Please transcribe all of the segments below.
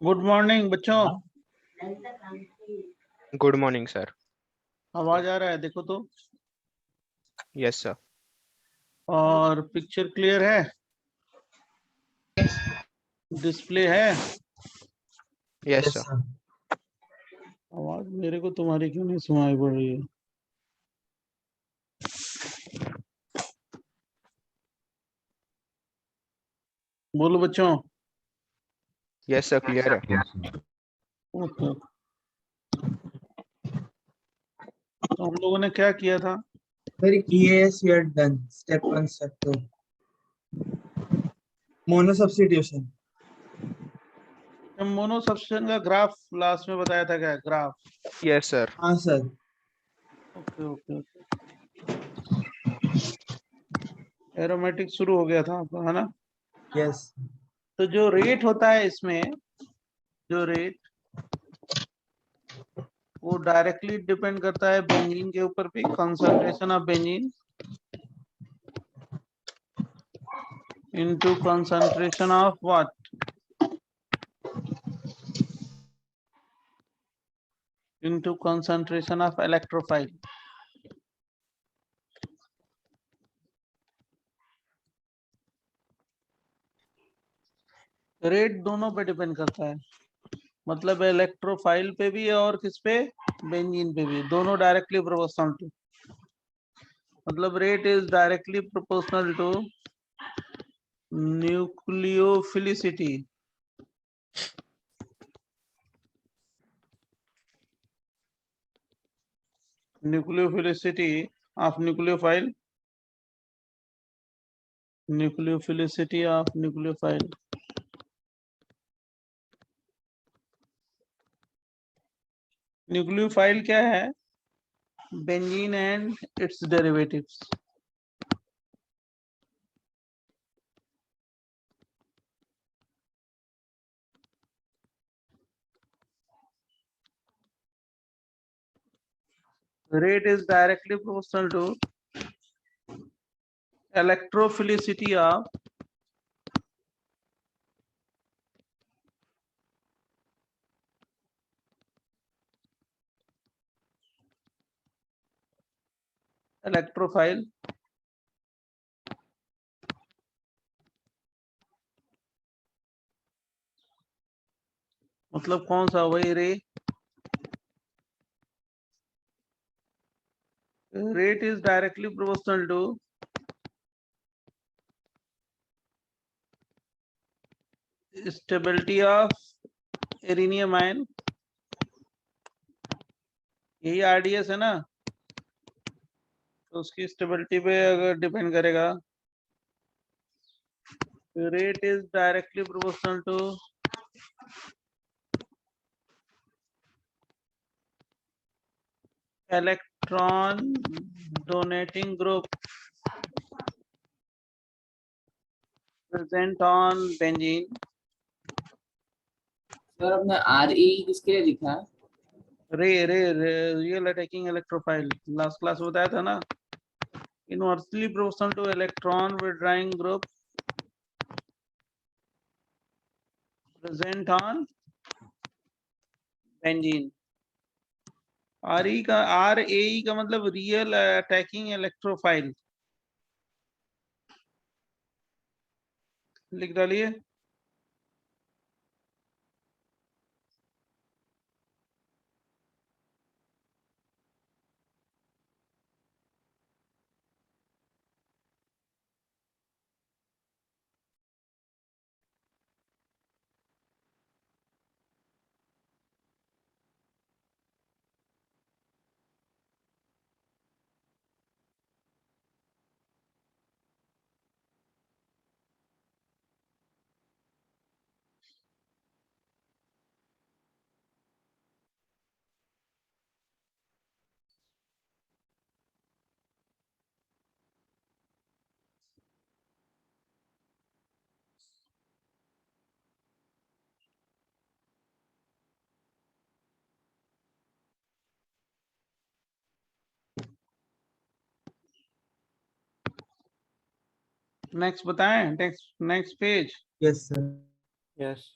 Good morning बच्चों। Good morning sir. आवाज आ रहा है? देखो तो। Yes sir. और पिक्चर क्लियर है? डिस्प्ले है? Yes sir. आवाज मेरे को तुम्हारी क्यों नहीं सुनाई पड़ रही है? बोलो बच्चों। यस सर, क्लियर है। ओके। तो हम लोगों ने क्या किया था? Very EAS you had done step 1 step 2 mono substitution. Mono substitution का ग्राफ लास्ट में बताया था क्या? ग्राफ। Yes sir. हाँ sir. Okay okay okay. Aromatic शुरू हो गया था आपका, है ना? यस। तो जो रेट होता है इसमें, जो रेट, वो डायरेक्टली डिपेंड करता है बेंजीन के ऊपर भी। Concentration of benzene into concentration of what? Into concentration of electrophile. Rate दोनों पे डिपेंड करता है, मतलब इलेक्ट्रोफाइल पे भी है और किस पे? बेंजीन पे भी। दोनों डायरेक्टली प्रोपोर्शनल टू, मतलब rate is directly proportional to nucleophilicity. Nucleophilicity of nucleophile. Nucleophilicity of nucleophile. Nucleophile क्या है? Benzene and its derivatives. Rate is directly proportional to electrophilicity of electrophile मतलब कौन सा? वही रे। Rate is directly proportional to stability of arenium ion. यही RDS है ना? तो उसकी स्टेबिलिटी पे अगर डिपेंड करेगा। Rate is directly proportional to electron donating group present on benzene. Sir आपने RE किसके लिए लिखा है? रे रे real attacking electrophile last class बताया था ना। Inversely proportional to electron withdrawing group present on benzene. RE का, RAE का मतलब रियल अटैकिंग इलेक्ट्रोफाइल। लिख डालिए। नेक्स्ट बताएं, next page. Yes, sir. Yes.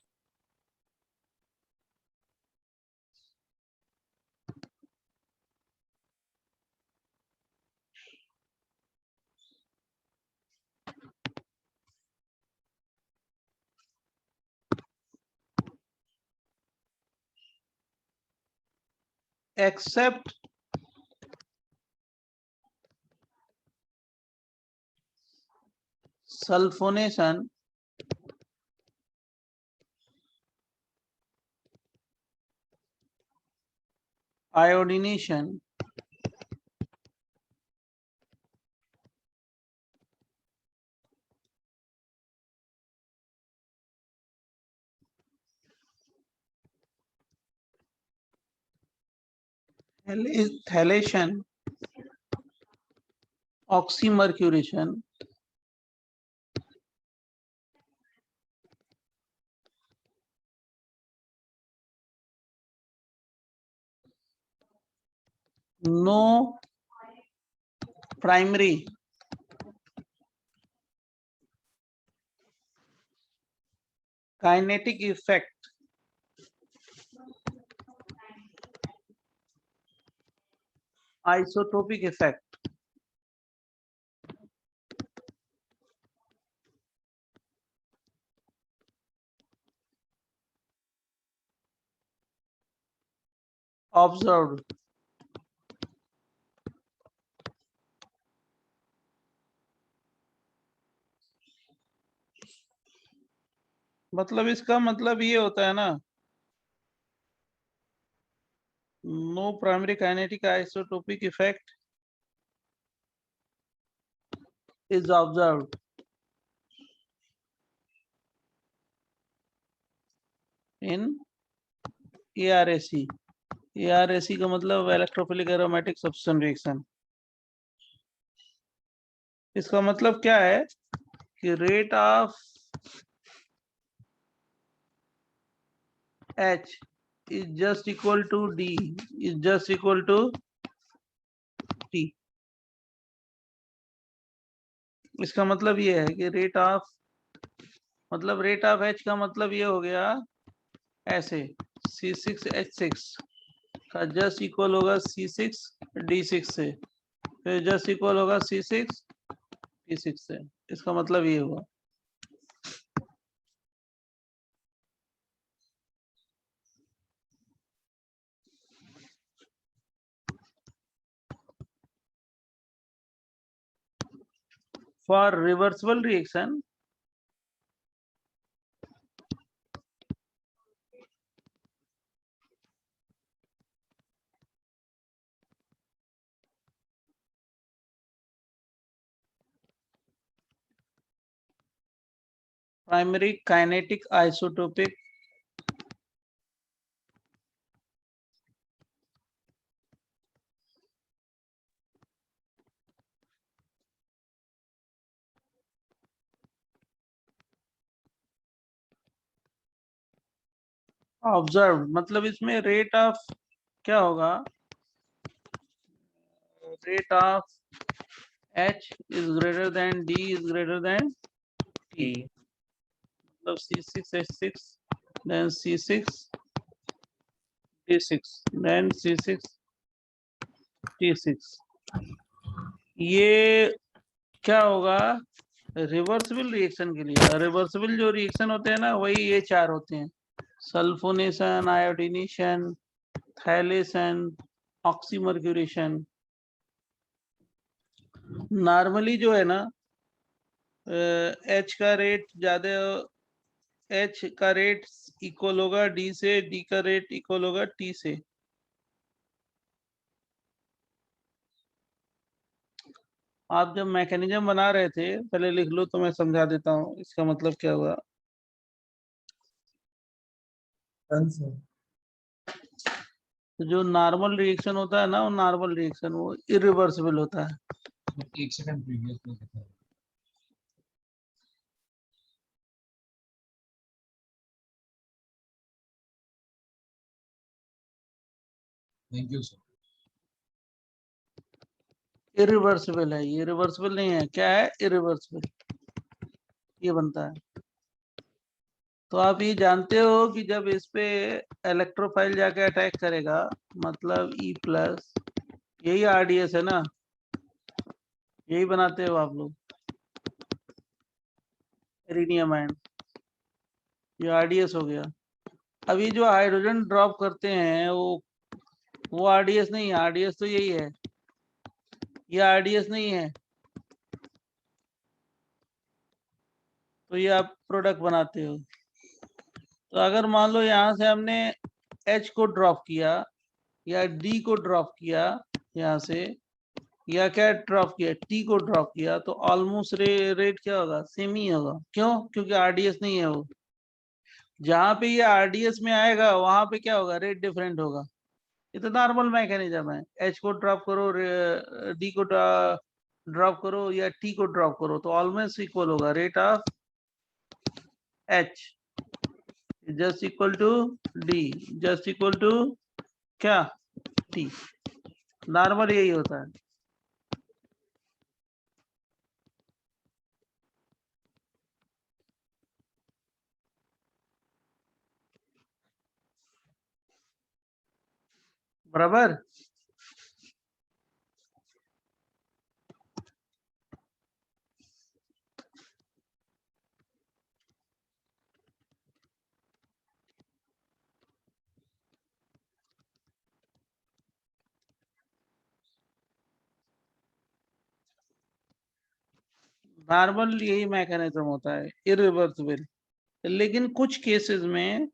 Except sulfonation, iodination, phthalation, oxymercuration, no primary kinetic effect, isotopic effect, observed. मतलब इसका मतलब ये होता है ना, no primary kinetic isotopic effect is observed in ARAC। ARAC का मतलब इलेक्ट्रोफिलिक एरोमेटिक सब्स्टिट्यूशन रिएक्शन। इसका मतलब क्या है कि rate of H is just equal to D is just equal to T। इसका मतलब ये है कि रेट ऑफ H का मतलब ये हो गया ऐसे C6H6 का जस्ट इक्वल होगा C6D6 से, फिर जस्ट इक्वल होगा C6T6 से। इसका मतलब ये हुआ। For reversible reaction, primary kinetic isotopic observe, मतलब इसमें रेट ऑफ क्या होगा, rate of H is greater than D is greater than T। मतलब C6H6 then C6D6 then C6T6। ये क्या होगा रिवर्सिबल रिएक्शन के लिए। रिवर्सिबल जो रिएक्शन होते हैं ना, वही ये चार होते हैं, सल्फोनेशन, आयोडीनेशन, थैलेशन, ऑक्सीमर्क्यूरेशन। नॉर्मली जो है ना, H का रेट ज्यादा, H का रेट इक्वल होगा D से, D का रेट इक्वल होगा T से। आप जब मैकेनिज्म बना रहे थे, पहले लिख लो तो मैं समझा देता हूँ इसका मतलब क्या हुआ। Done, sir. तो जो नॉर्मल रिएक्शन होता है ना, वो नॉर्मल रिएक्शन वो इरिवर्सिबल होता है। एक सेकंड प्रीवियस में दिखा। Thank you sir. इरिवर्सिबल है, ये रिवर्सिबल नहीं है। क्या है? इरिवर्सिबल। ये बनता है। तो आप ये जानते हो कि जब इस पे इलेक्ट्रोफाइल जाके अटैक करेगा, मतलब E प्लस, यही RDS है ना, यही बनाते हो आप लोग, एरिनियम आयन, ये RDS हो गया। अभी जो हाइड्रोजन ड्रॉप करते हैं वो RDS नहीं है, RDS तो यही है, ये RDS नहीं है, तो ये आप प्रोडक्ट बनाते हो। तो अगर मान लो यहाँ से हमने H को ड्रॉप किया या D को ड्रॉप किया यहाँ से, या क्या ड्रॉप किया, T को ड्रॉप किया, तो ऑलमोस्ट रेट क्या होगा, सेम ही होगा। क्यों? क्योंकि RDS नहीं है वो। जहां पे ये RDS में आएगा वहां पे क्या होगा, रेट डिफरेंट होगा। ये तो नॉर्मल मैकेनिज्म है। H को ड्रॉप करो, D को ड्रॉप करो या T को ड्रॉप करो, तो ऑलमोस्ट इक्वल होगा। Rate of H just equal to D just equal to क्या, T। नॉर्मल यही होता है। बराबर। नॉर्मल यही मैकेनिज्म होता है, इरिवर्सिबल। लेकिन कुछ केसेस में,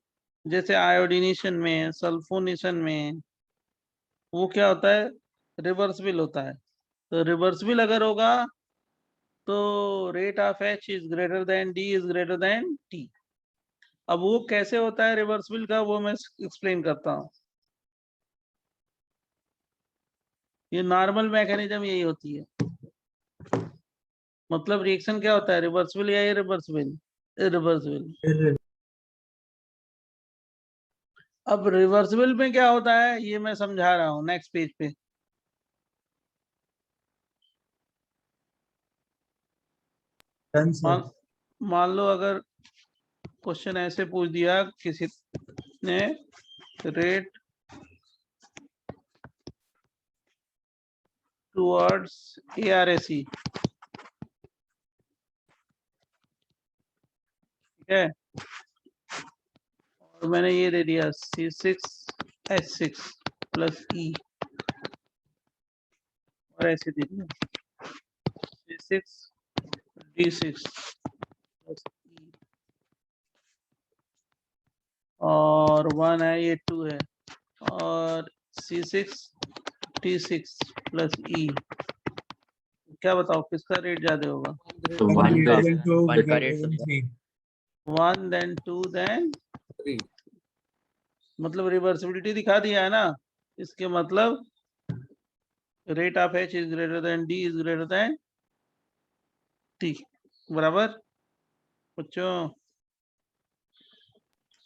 जैसे आयोडीनेशन में, सल्फोनेशन में, वो क्या होता है, रिवर्सिबल होता है। तो रिवर्सिबल अगर होगा तो rate of H is greater than D is greater than T। अब वो कैसे होता है रिवर्सिबल का, वो मैं एक्सप्लेन करता हूँ। ये नॉर्मल मैकेनिज्म यही होती है। मतलब रिएक्शन क्या होता है, रिवर्सिबल या इरिवर्सिबल, इरिवर्सिबल। अब रिवर्सिबल में क्या होता है ये मैं समझा रहा हूँ नेक्स्ट पेज पे। Done, sir. मान लो अगर क्वेश्चन ऐसे पूछ दिया किसी ने, रेट टुवर्ड्स ARAC, ठीक है, और मैंने ये दे दिया C6H6 प्लस E, और ऐसे दे दिया C6D6 प्लस E, और 1 है, ये 2 है, और C6T6 प्लस E। क्या बताओ किसका रेट ज्यादा होगा? तो One वन greater का than two, वन का greater rate than three. 1 then 2 then 3, मतलब रिवर्सिबिलिटी दिखा दिया है ना। इसके मतलब rate of H is greater than D is greater than T। बराबर बच्चों?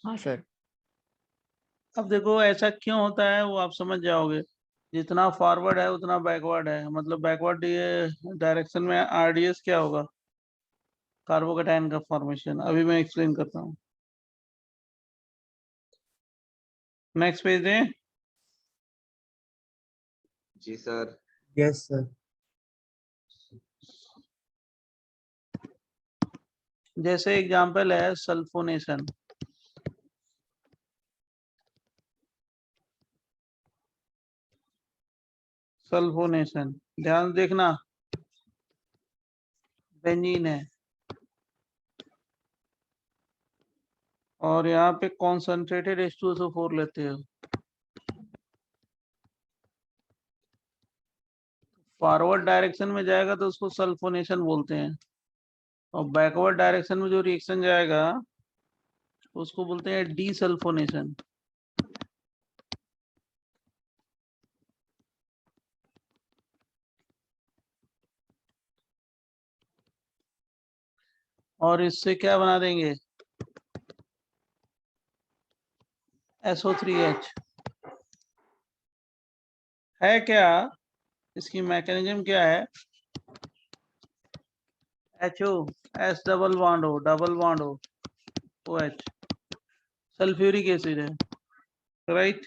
हाँ सर। अब देखो ऐसा क्यों होता है वो आप समझ जाओगे। जितना फॉरवर्ड है उतना बैकवर्ड है, मतलब बैकवर्ड डायरेक्शन में RDS क्या होगा, कार्बोकेटायन का फॉर्मेशन। अभी मैं एक्सप्लेन करता हूँ। नेक्स्ट पेज है। जी सर। Yes, sir. जैसे एग्जांपल है सल्फोनेशन। सल्फोनेशन ध्यान देखना, बेंजीन है और यहाँ पे कॉन्सेंट्रेटेड H2SO4 लेते हो। फॉरवर्ड डायरेक्शन में जाएगा तो उसको सल्फोनेशन बोलते हैं, और बैकवर्ड डायरेक्शन में जो रिएक्शन जाएगा उसको बोलते हैं डीसल्फोनेशन। और इससे क्या बना देंगे, SO3H। है क्या, इसकी मैकेनिज्म क्या है, HO, S double bond O, OH, sulphuric acid है, राइट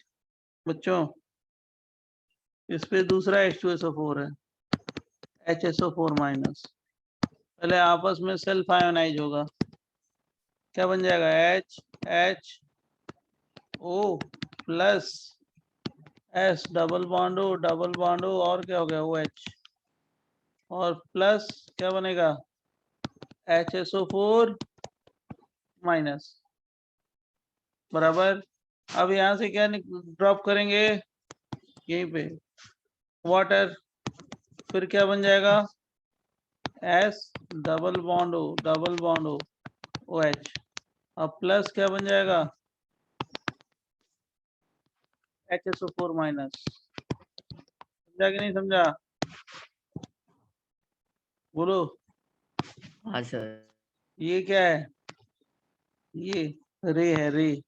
बच्चों। इस पे दूसरा H2SO4 है, HSO4 माइनस, पहले आपस में सेल्फ आयोनाइज होगा, क्या बन जाएगा HHO plus S double bond O और क्या हो गया OH, और प्लस क्या बनेगा HSO4 माइनस, बराबर। अब यहां से क्या ड्रॉप करेंगे, यहीं पे वाटर, फिर क्या बन जाएगा S double bond O OH, अब प्लस क्या बन जाएगा HSO4 माइनस। समझा कि नहीं समझा, बोलो। हाँ सर। ये क्या है, ये रे है, रे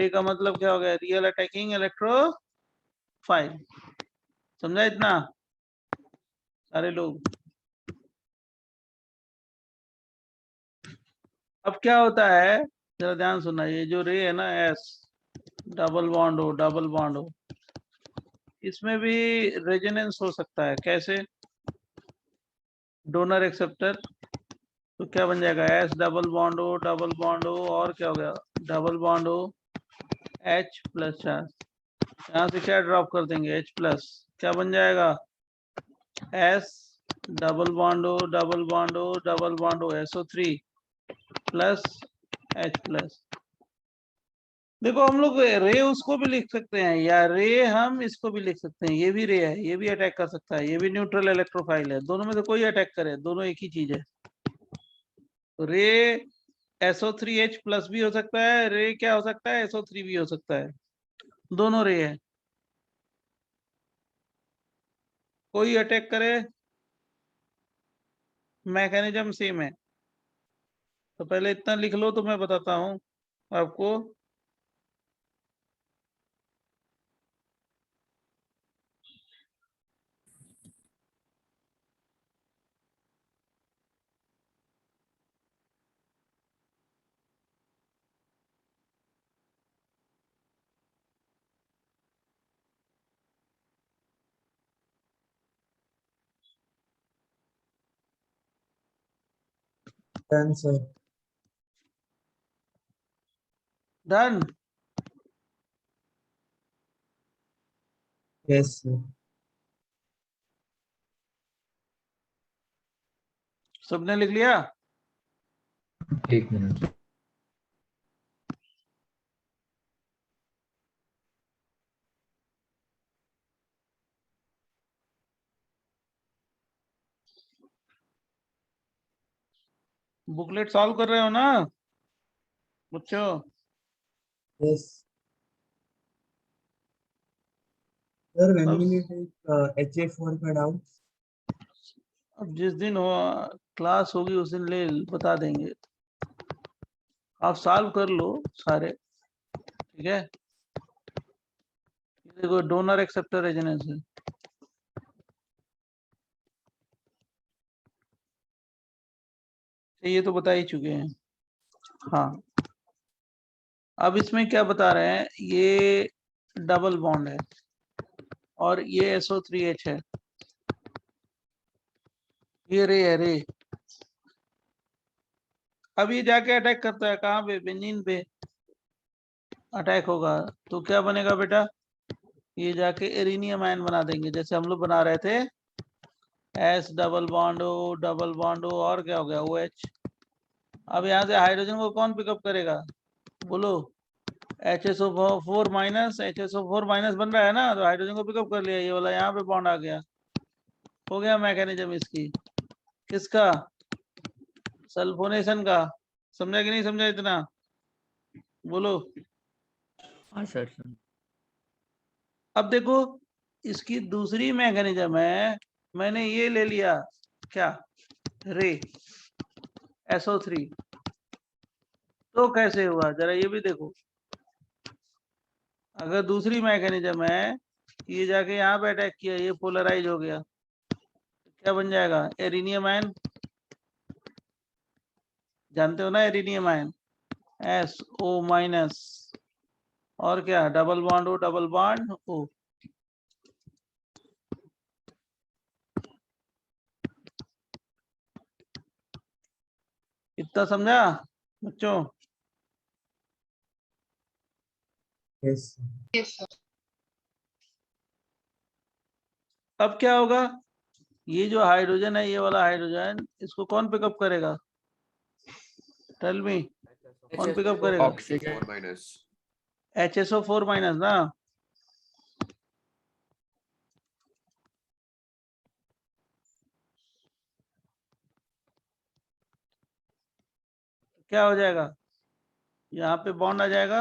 का मतलब क्या हो गया, रियल अटैकिंग इलेक्ट्रोफाइल। समझा इतना सारे लोग। अब क्या होता है, जरा ध्यान सुनना, ये जो रे है ना S डबल बॉन्ड O, इसमें भी रेजोनेंस हो सकता है, कैसे, डोनर एक्सेप्टर, तो क्या बन जाएगा S डबल बॉन्ड O और क्या हो गया double bond O H plus charge, यहाँ से क्या ड्रॉप कर देंगे H प्लस, क्या बन जाएगा S double bond O SO3 plus H plus. देखो हम लोग रे उसको भी लिख सकते हैं, या रे हम इसको भी लिख सकते हैं, ये भी रे है, ये भी अटैक कर सकता है, ये भी न्यूट्रल इलेक्ट्रोफाइल है, दोनों में से कोई अटैक करे, दोनों एक ही चीज है। रे SO3H प्लस भी हो सकता है, रे क्या हो सकता है SO3 भी हो सकता है, दोनों रे है, कोई अटैक करे मैकेनिज्म सेम है। तो पहले इतना लिख लो तो मैं बताता हूं आपको। Done, sir. Done, Yes, sir. सबने लिख लिया। एक मिनट। बुकलेट सॉल्व कर रहे हो ना बच्चों। Yes. Sir, when अब will you take HA4 का doubt? अब जिस दिन हो क्लास होगी उस दिन ले बता देंगे, आप सॉल्व कर लो सारे, ठीक है। ये देखो डोनर एक्सेप्टर रेजोनेंस है, ये तो बता ही चुके हैं। हाँ, अब इसमें क्या बता रहे हैं, ये डबल बॉन्ड है और ये SO3H है, ये रे है, रे। अब ये जाके अटैक करता है कहाँ पे, बेंजीन पे अटैक होगा, तो क्या बनेगा बेटा, ये जाके एरिनियम आयन बना देंगे, जैसे हम लोग बना रहे थे S डबल बॉन्ड O और क्या हो गया OH। अब यहाँ से हाइड्रोजन को कौन पिकअप करेगा, बोलो, HSO4 माइनस बन रहा है ना, तो हाइड्रोजन को पिकअप कर लिया, ये वाला यहाँ पे बॉन्ड आ गया, हो गया मैकेनिज्म इसकी, किसका, सल्फोनेशन का। समझा कि नहीं समझा इतना, बोलो। हाँ सर। अब देखो इसकी दूसरी मैकेनिज्म है, मैंने ये ले लिया क्या, रे SO3, तो कैसे हुआ जरा ये भी देखो। अगर दूसरी मैकेनिज्म है, ये जाके यहाँ पे अटैक किया, ये पोलराइज हो गया, क्या बन जाएगा? एरिनियम आयन, जानते हो ना एरिनियम आयन, SO माइनस, और क्या, double bond O, double bond O। इतना समझा बच्चों? Yes, sir. अब क्या होगा? ये जो हाइड्रोजन है, ये वाला हाइड्रोजन, इसको कौन पिकअप करेगा? टेल मी, कौन पिकअप करेगा? ऑक्सीजन। HSO4 माइनस ना। क्या हो जाएगा? यहाँ पे बॉन्ड आ जाएगा,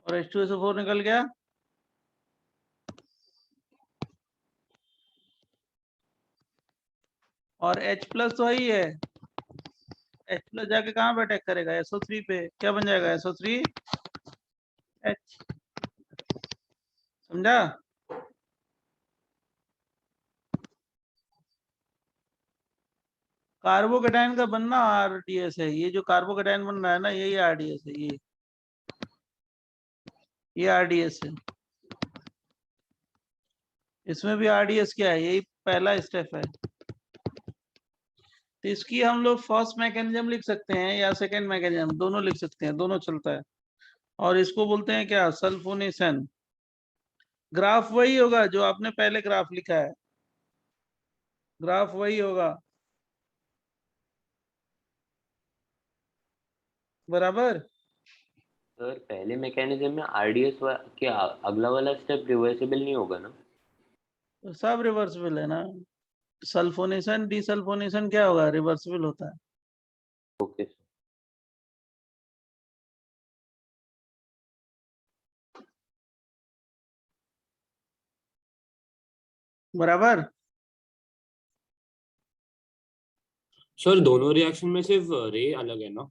और H2SO4 निकल गया, और H प्लस तो ही है, H प्लस जाके कहाँ पे अटैक करेगा? SO3 पे। क्या बन जाएगा? SO3 H। समझा? कार्बोकेटाइन का बनना RDS है, ये जो कार्बोकेटाइन बन रहा है ना, यही RDS है, ये RDS है। इसमें भी RDS क्या है? यही पहला स्टेप है। तो इसकी हम लोग फर्स्ट मैकेनिज्म लिख सकते हैं या सेकेंड मैकेनिज्म, दोनों लिख सकते हैं, दोनों चलता है। और इसको बोलते हैं क्या? सल्फोनेशन। ग्राफ वही होगा जो आपने पहले ग्राफ लिखा है, ग्राफ वही होगा, बराबर। सर पहले मैकेनिज्म में आरडीएस के अगला वाला स्टेप रिवर्सिबल नहीं होगा ना? तो सब रिवर्सिबल है ना। सल्फोनेशन डिसल्फोनेशन क्या होगा? रिवर्सिबल होता है। Okay sir. बराबर। सर दोनों रिएक्शन में सिर्फ रे अलग है ना?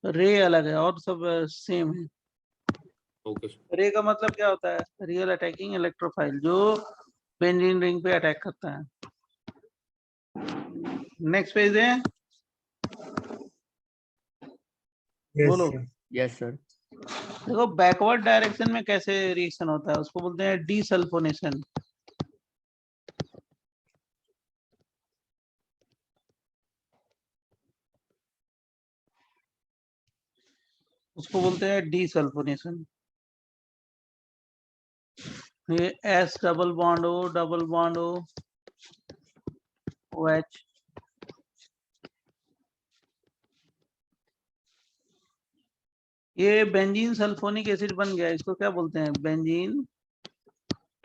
रे अलग है और सब सेम है। Okay sir. रे का मतलब क्या होता है? रियल अटैकिंग इलेक्ट्रोफाइल, जो बेंजीन रिंग पे अटैक करता है। नेक्स्ट पेज है, Yes, बोलो। sir. Yes sir. देखो बैकवर्ड डायरेक्शन में कैसे रिएक्शन होता है, उसको बोलते हैं डीसल्फोनेशन। उसको बोलते हैं डीसल्फोनेशन। ये S double bond O, double bond O, OH। ये बेंजीन सल्फोनिक एसिड बन गया, इसको क्या बोलते हैं? Benzene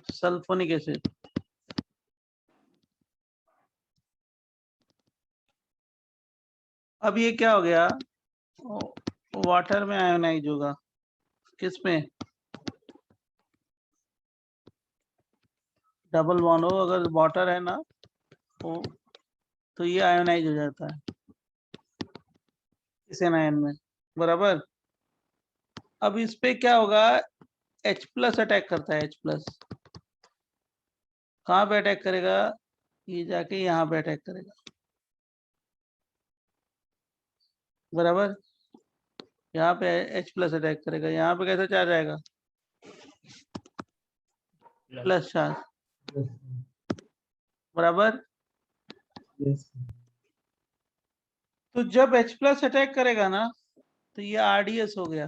sulphonic acid. अब ये क्या हो गया? वाटर में आयोनाइज होगा, किस में? डबल बॉन्ड हो, अगर वाटर है ना तो ये आयोनाइज हो जाता है इस आयन में, बराबर। अब इस पे क्या होगा? H प्लस अटैक करता है, H प्लस कहाँ पे अटैक करेगा? ये जाके यहाँ पे अटैक करेगा, बराबर। यहाँ पे H प्लस अटैक करेगा, यहाँ पे कैसे चार्ज आएगा? Plus charge, Yes, sir. बराबर। Yes, sir. तो जब H प्लस अटैक करेगा ना, तो ये RDS हो गया।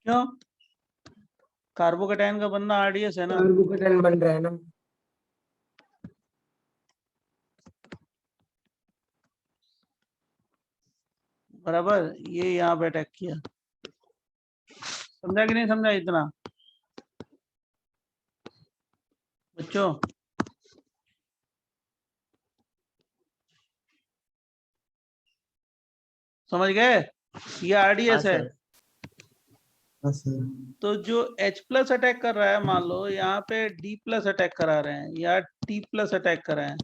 क्यों? कार्बोकेटाइन का बनना RDS है ना। कार्बोकेटाइन बन रहा है ना। बराबर, ये यहाँ पे अटैक किया। समझा कि नहीं समझा इतना बच्चों? समझ गए? ये हाँ RDS है। सर। हाँ सर। तो जो H प्लस अटैक कर रहा है, मान लो यहाँ पे D प्लस अटैक करा रहे हैं या T प्लस अटैक कर रहे हैं,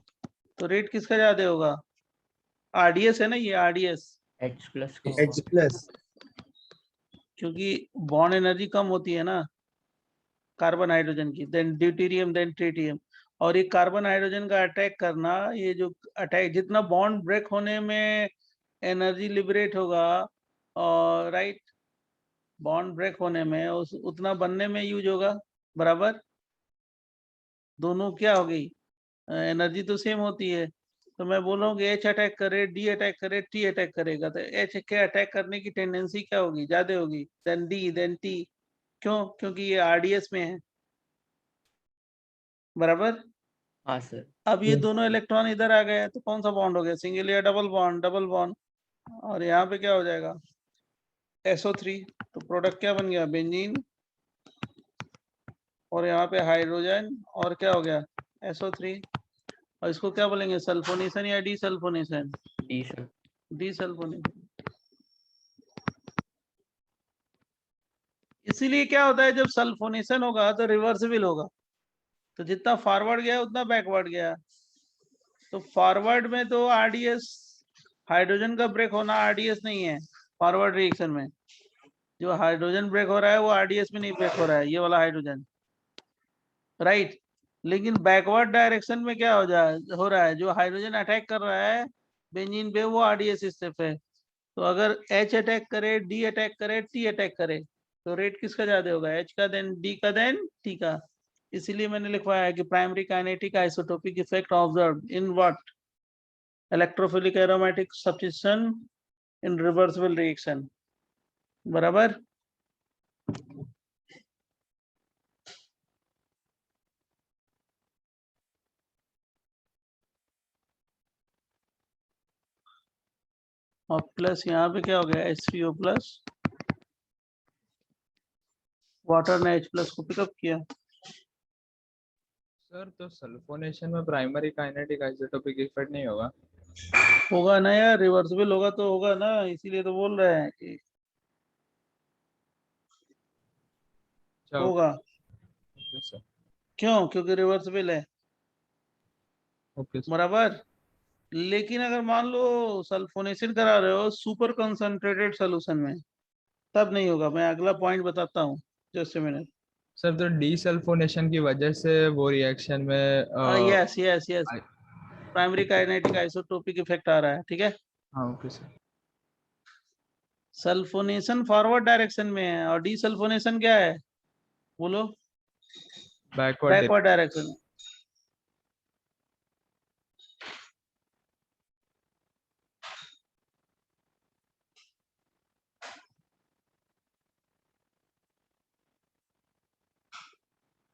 तो रेट किसका ज्यादा होगा? RDS है ना, ये RDS। H plus H plus. क्योंकि बॉन्ड एनर्जी कम होती है ना कार्बन हाइड्रोजन की, देन ड्यूटेरियम, देन ट्रिटियम। और ये कार्बन हाइड्रोजन का अटैक करना, ये जो अटैक, जितना बॉन्ड ब्रेक होने में एनर्जी लिबरेट होगा, और राइट, बॉन्ड ब्रेक होने में उतना बनने में यूज होगा, बराबर। दोनों क्या हो गई, एनर्जी तो सेम होती है। तो मैं बोल रहा हूँ कि एच अटैक करे, डी अटैक करे, टी अटैक करेगा, तो एच के अटैक करने की टेंडेंसी क्या होगी, ज्यादा होगी, देन डी, देन टी। क्यों? क्योंकि ये आरडीएस में है, बराबर। हाँ सर। अब ये Yes. दोनों इलेक्ट्रॉन इधर आ गए तो कौन सा बॉन्ड हो गया, सिंगल या डबल बॉन्ड, डबल बॉन्ड। और यहाँ पे क्या हो जाएगा, SO3। तो प्रोडक्ट क्या बन गया, बेंजीन। और यहाँ पे हाइड्रोजन, और क्या हो गया, SO3। और इसको क्या बोलेंगे, सल्फोनेशन या डीसल्फोनेशन, डी सर। डीसल्फोनेशन। इसीलिए क्या होता है, जब सल्फोनेशन होगा तो रिवर्सिबल होगा, तो जितना फॉरवर्ड गया उतना बैकवर्ड गया। तो फॉरवर्ड में तो आरडीएस, हाइड्रोजन का ब्रेक होना आरडीएस नहीं है फॉरवर्ड रिएक्शन में। जो हाइड्रोजन ब्रेक हो रहा है वो आरडीएस में नहीं ब्रेक हो रहा है, ये वाला हाइड्रोजन, राइट। लेकिन बैकवर्ड डायरेक्शन में क्या हो रहा है, जो हाइड्रोजन अटैक कर रहा है बेंजीन पे, वो आरडीएस स्टेप है। तो अगर एच अटैक करे, डी अटैक करे, टी अटैक करे, तो रेट किसका ज्यादा होगा, एच का, देन डी का, देन टी का। इसीलिए मैंने लिखवाया है कि primary kinetic isotopic effect observe in what, electrophilic aromatic substitution in reversible reaction, बराबर। और प्लस यहाँ पे क्या हो गया, H3O प्लस, वाटर ने H प्लस को पिकअप किया। सर तो सल्फोनेशन में प्राइमरी काइनेटिक आइसोटोपिक इफेक्ट नहीं होगा? होगा ना यार, रिवर्सिबल होगा तो होगा ना, इसीलिए तो बोल रहे हैं कि अच्छा, होगा। Okay sir. क्यों? क्योंकि रिवर्सिबल है, ओके सर। बराबर। लेकिन अगर मान लो सल्फोनेशन करा रहे हो सुपर कंसंट्रेटेड सोल्यूशन में, तब नहीं होगा। मैं अगला पॉइंट बताता हूँ, जस्ट अ मिनट। सर तो डीसल्फोनेशन की वजह से वो रिएक्शन में yes yes yes, primary kinetic isotopic effect आ रहा है, ठीक है। हाँ okay sir. Sulphonation forward direction में है, और डीसल्फोनेशन क्या है, बोलो, बैकवर्ड। बैकवर्ड डायरेक्शन में।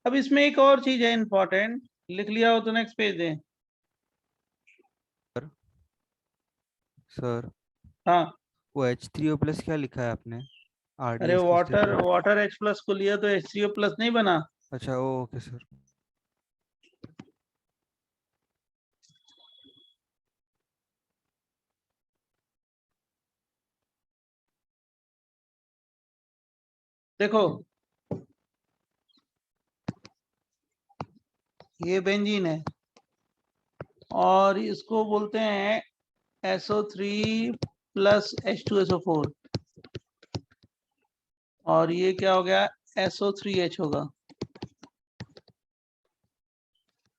अब इसमें एक और चीज है इंपॉर्टेंट, लिख लिया हो तो नेक्स्ट पेज दें। सर हाँ, वो H3O प्लस क्या लिखा है आपने, अरे RDS की स्टेटमेंट? वाटर H प्लस को लिया तो H3O प्लस नहीं बना। अच्छा ओके सर। देखो, ये बेंजीन है और इसको बोलते हैं SO3 प्लस H2SO4, और ये क्या हो गया, SO3H होगा।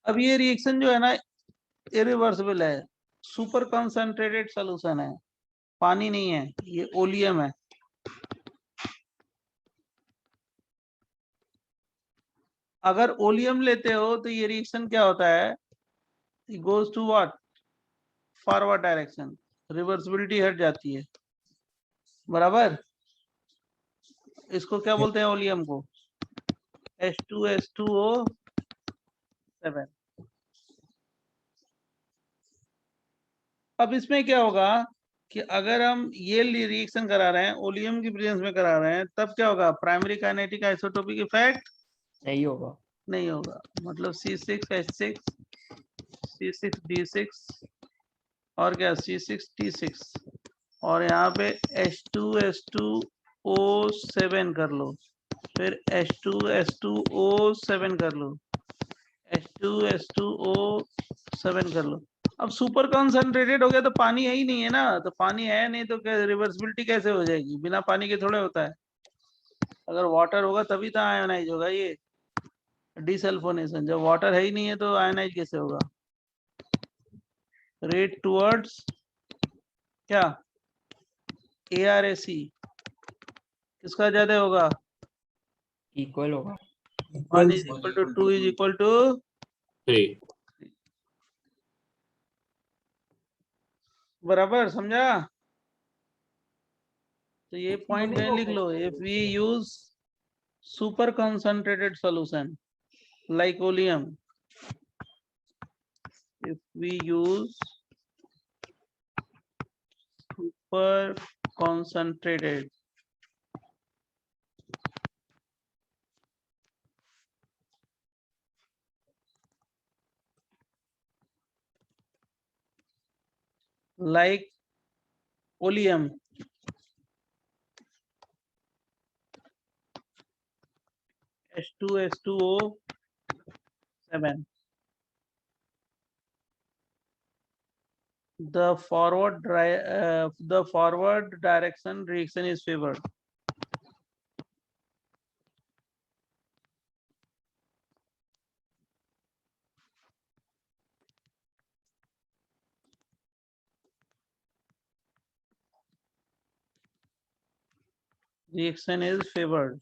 अब ये रिएक्शन जो है ना, इरिवर्सिबल है, सुपर कंसंट्रेटेड सॉल्यूशन है, पानी नहीं है, ये ओलियम है। अगर ओलियम लेते हो तो ये रिएक्शन क्या होता है, it goes to what, forward direction, reversibility हट जाती है, बराबर। इसको क्या बोलते हैं ओलियम को, H2S2O7। अब इसमें क्या होगा कि अगर हम ये रिएक्शन करा रहे हैं ओलियम की प्रेजेंस में करा रहे हैं, तब क्या होगा, प्राइमरी काइनेटिक आइसोटोपिक इफेक्ट नहीं होगा। नहीं होगा। मतलब C6H6, C6D6, और क्या, C6T6, और यहाँ पे H2S2O7 कर लो, फिर H2S2O7 कर लो, H2S2O7 कर लो। अब सुपर कंसंट्रेटेड हो गया तो पानी है ही नहीं है ना, तो पानी है नहीं तो रिवर्सिबिलिटी कैसे हो जाएगी, बिना पानी के थोड़े होता है। अगर वाटर होगा तभी तो आयोनाइज होगा ये, डिसल्फोनेशन। जब वाटर है ही नहीं है तो आयोनाइज कैसे होगा? रेट टुवर्ड्स क्या? ARAC किसका ज्यादा होगा? इक्वल होगा। 1 is equal to 2 is equal to 3. बराबर, समझा? तो ये पॉइंट कहीं लिख लो। If we use super concentrated solution like oleum, if we use super concentrated like oleum, H2SO7, the forward direction reaction is favored. Reaction is favored.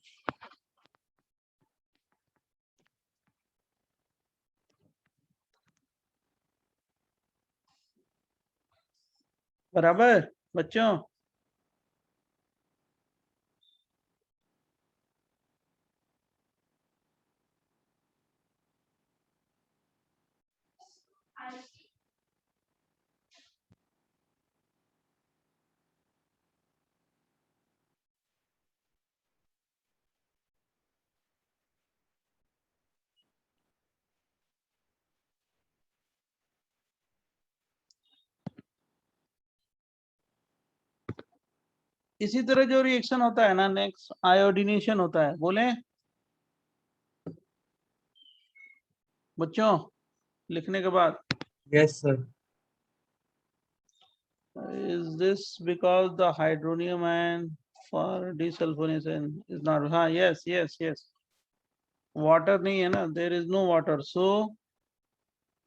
बराबर बच्चों? इसी तरह जो रिएक्शन होता है ना, नेक्स्ट आयोडीनेशन होता है। बोले बच्चों लिखने के बाद, Yes, sir. is this because the hydronium ion for desulfonation is not? हाँ, yes, yes, yes. Water नहीं है ना, there is no water, so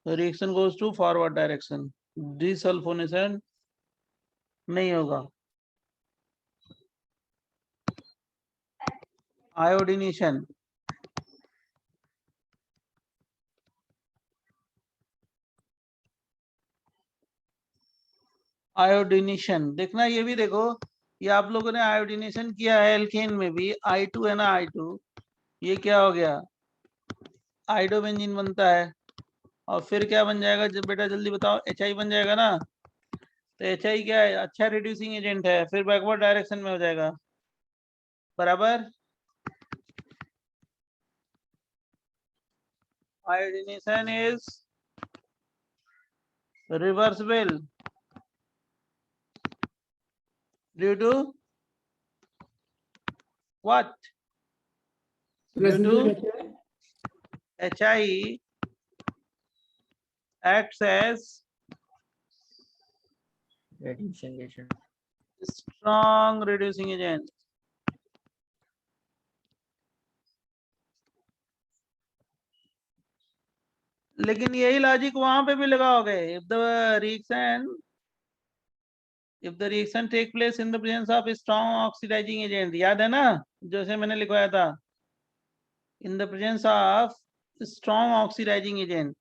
the reaction goes to forward direction. Desulfonation नहीं होगा। आयोडीनेशन, आयोडीनेशन देखना, ये भी देखो, ये आप लोगों ने आयोडीनेशन किया है एल्केन में भी। I2 है ना, I2, ये क्या हो गया? आइडोबेंजीन बनता है, और फिर क्या बन जाएगा? जब बेटा जल्दी बताओ, HI बन जाएगा ना। तो HI क्या है? अच्छा रिड्यूसिंग एजेंट है, फिर बैकवर्ड डायरेक्शन में हो जाएगा। बराबर? Iodination is reversible due to what? Due to HI acts as Reducing agent. strong reducing agent. लेकिन यही लॉजिक वहां पे भी लगाओगे। if the reaction take place in the presence of a strong oxidizing agent, याद है ना जैसे मैंने लिखवाया था, in the presence of strong oxidizing agent,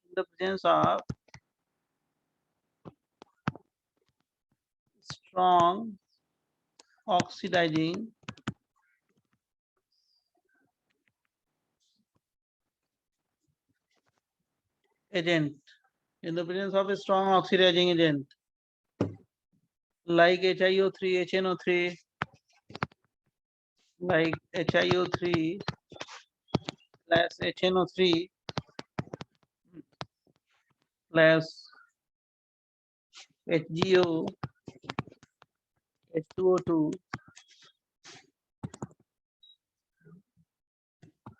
in the presence of strong oxidizing agent, in the presence of a strong oxidizing agent like HiO3, HNO3, like HiO3 plus HNO3 plus HGO, H2O2,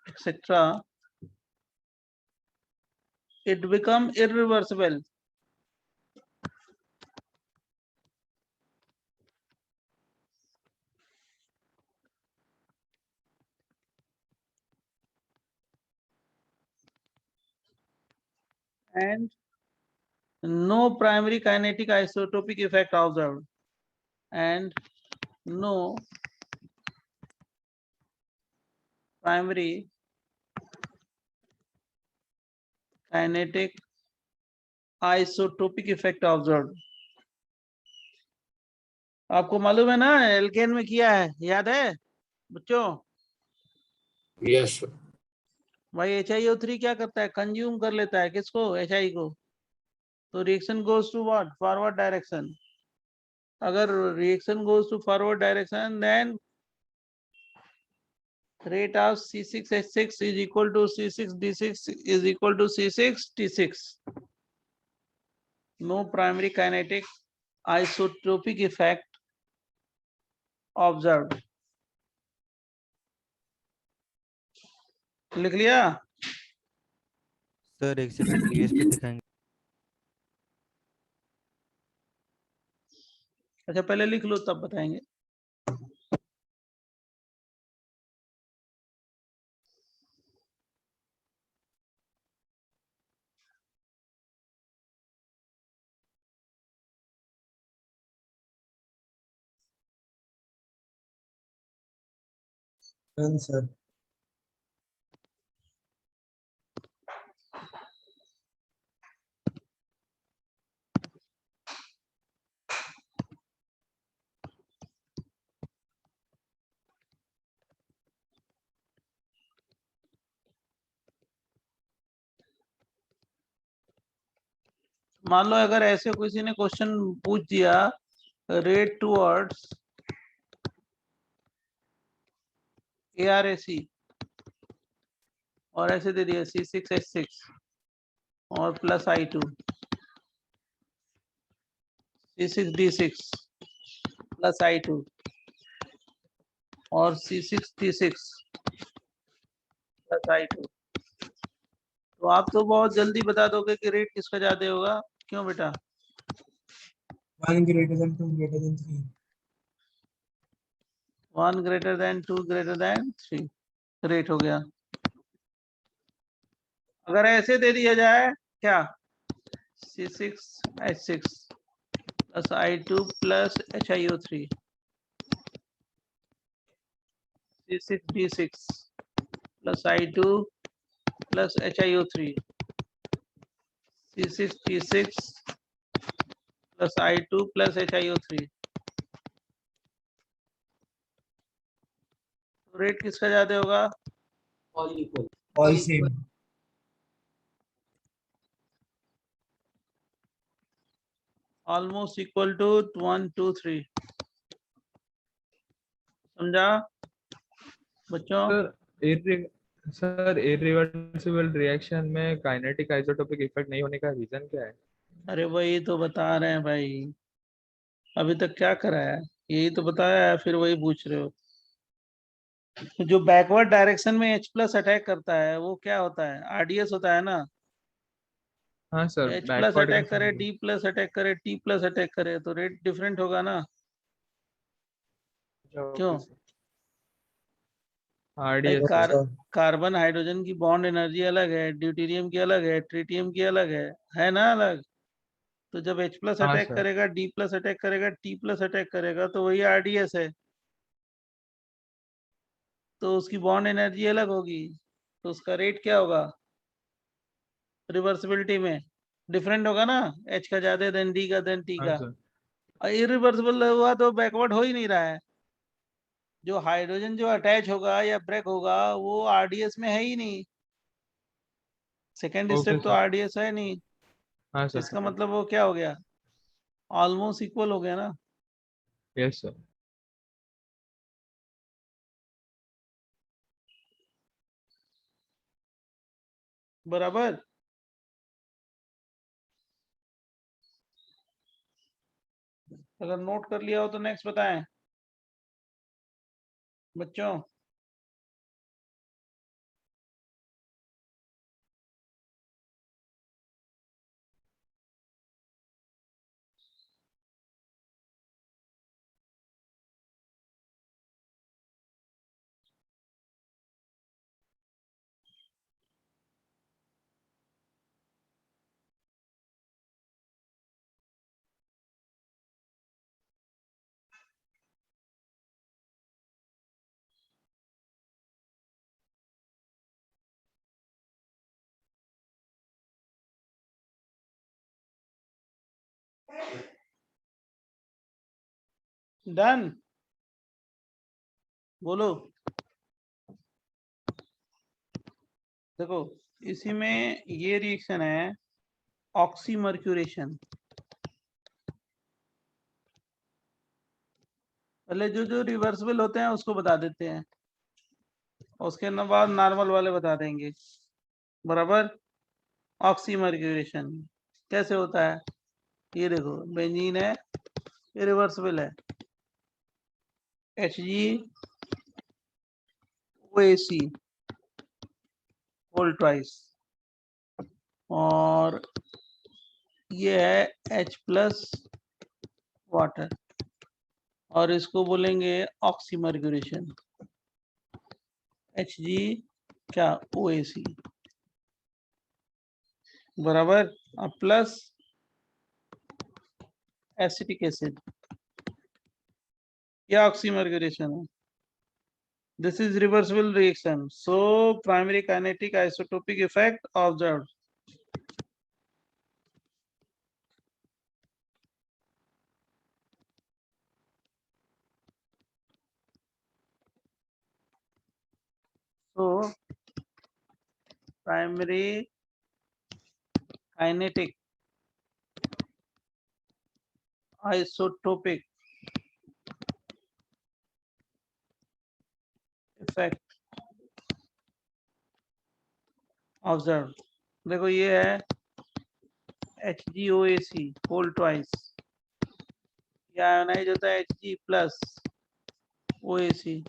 etc. It become irreversible. and no primary kinetic isotopic effect observed, and no primary kinetic isotopic effect observed. आपको मालूम है ना alkene में किया है, याद है बच्चों? Yes, sir. भाई HiO3 क्या करता है, कंज्यूम कर लेता है किसको, Hi को, तो reaction goes to what, forward direction. अगर reaction goes to forward direction then rate of C6H6 is equal to C6D6 is equal to C6T6. No primary kinetic isotopic effect observed. लिख लिया? Sir एक second previous पे दिखाएंगे. अच्छा पहले लिख लो तब बताएंगे. Done, sir. मान लो अगर ऐसे किसी ने क्वेश्चन पूछ दिया रेट टूवर्ड्स ARAC और ऐसे दे दिया C6H6 और plus I2 C6D6 plus I2 और C6T6 प्लस I2, तो आप तो बहुत जल्दी बता दोगे कि रेट किसका ज्यादा होगा, क्यों बेटा? 1 greater than 2 greater than 3. 1 greater than 2 greater than 3 rate हो गया. अगर ऐसे दे दिया जाए क्या, C6H6 plus I2 plus HiO3 C6D6 plus I2 plus HiO3 C6T6 plus I2 plus HiO3, तो रेट किसका ज्यादा होगा? All equal. All same. Almost equal to 1 2 3. समझा बच्चों? सर इरिवर्सिबल रिएक्शन में काइनेटिक आइसोटोपिक इफेक्ट नहीं होने का रीजन क्या है? अरे वही तो बता रहे हैं भाई, अभी तक क्या कराया है, यही तो बताया है, फिर वही पूछ रहे हो. जो बैकवर्ड डायरेक्शन में H प्लस अटैक करता है वो क्या होता है, RDS होता है ना. हाँ sir, H plus backward attack करे, D प्लस अटैक करे, T प्लस अटैक करे, तो रेट डिफरेंट होगा ना. क्यों? भाई आरडीएस सर. कार्बन हाइड्रोजन की बॉन्ड एनर्जी अलग है, ड्यूटेरियम की अलग है, ट्रिटियम की अलग है ना अलग. तो जब H प्लस हाँ अटैक सर. करेगा, D प्लस अटैक करेगा, T प्लस अटैक करेगा, तो वही RDS है, तो उसकी बॉन्ड एनर्जी अलग होगी, तो उसका रेट क्या होगा, रिवर्सिबिलिटी में डिफरेंट होगा ना. H का ज्यादा देन D का देन T हाँ का. सर. इरिवर्सिबल हुआ तो बैकवर्ड हो ही नहीं रहा है. जो हाइड्रोजन जो अटैच होगा या ब्रेक होगा वो RDS में है ही नहीं, सेकेंड ओके स्टेप तो सर. RDS है नहीं. हाँ तो सर. इसका मतलब वो क्या हो गया, ऑलमोस्ट इक्वल हो गया ना. Yes sir. बराबर. अगर नोट कर लिया हो तो नेक्स्ट बताएं बच्चों. डन, बोलो। देखो इसी में ये रिएक्शन है ऑक्सीमर्क्यूरेशन। पहले जो जो रिवर्सिबल होते हैं उसको बता देते हैं, उसके बाद नॉर्मल वाले बता देंगे, बराबर। ऑक्सीमर्क्यूरेशन कैसे होता है, ये देखो बेंजीन है, ये रिवर्सिबल है, HgOAC होल ट्वाइस, और ये है H प्लस वाटर, और इसको बोलेंगे ऑक्सीमर्क्यूरेशन, Hg क्या OAC, बराबर। अब प्लस एसिटिक एसिड, क्या ऑक्सीमर्क्यूरेशन है, this is reversible reaction, so primary kinetic isotopic effect observe. So primary kinetic isotopic effect observed। देखो ये है HgOAC होल ट्वाइस, ये आयोनाइज होता है Hg plus OAC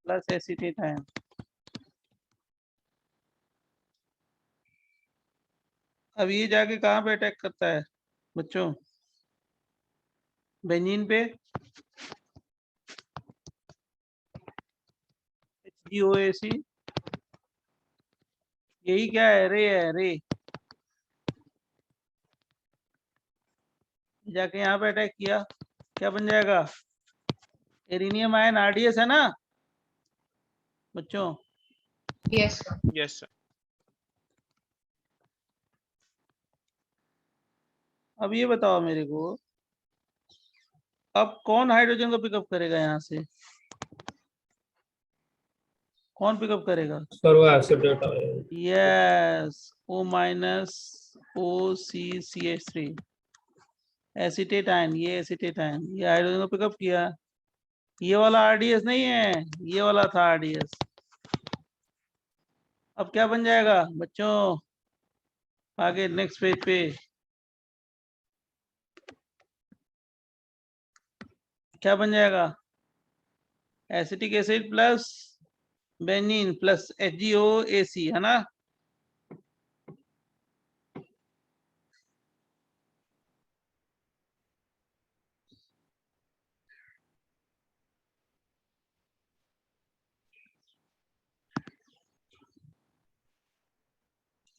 plus acetate ion. अब ये जाके कहाँ पे अटैक करता है बच्चों, बेंजीन पे, HgOAC, यही क्या है, रे है, रे, जाके यहाँ पे अटैक किया, क्या बन जाएगा, एरिनियम आयन RDS है ना बच्चों। Yes, sir. अब ये बताओ मेरे को, अब कौन हाइड्रोजन को पिकअप करेगा यहाँ से, कौन पिकअप करेगा, सर वो एक्सेप्ट है। Yes, O minus OCCH3 acetate ion, ये एसीटेट आयन, ये हाइड्रोजन को पिकअप किया, ये वाला RDS नहीं है, ये वाला था RDS। अब क्या बन जाएगा बच्चों, आगे नेक्स्ट पेज पे, क्या बन जाएगा, acetic acid plus benzene plus HgOAC, है ना।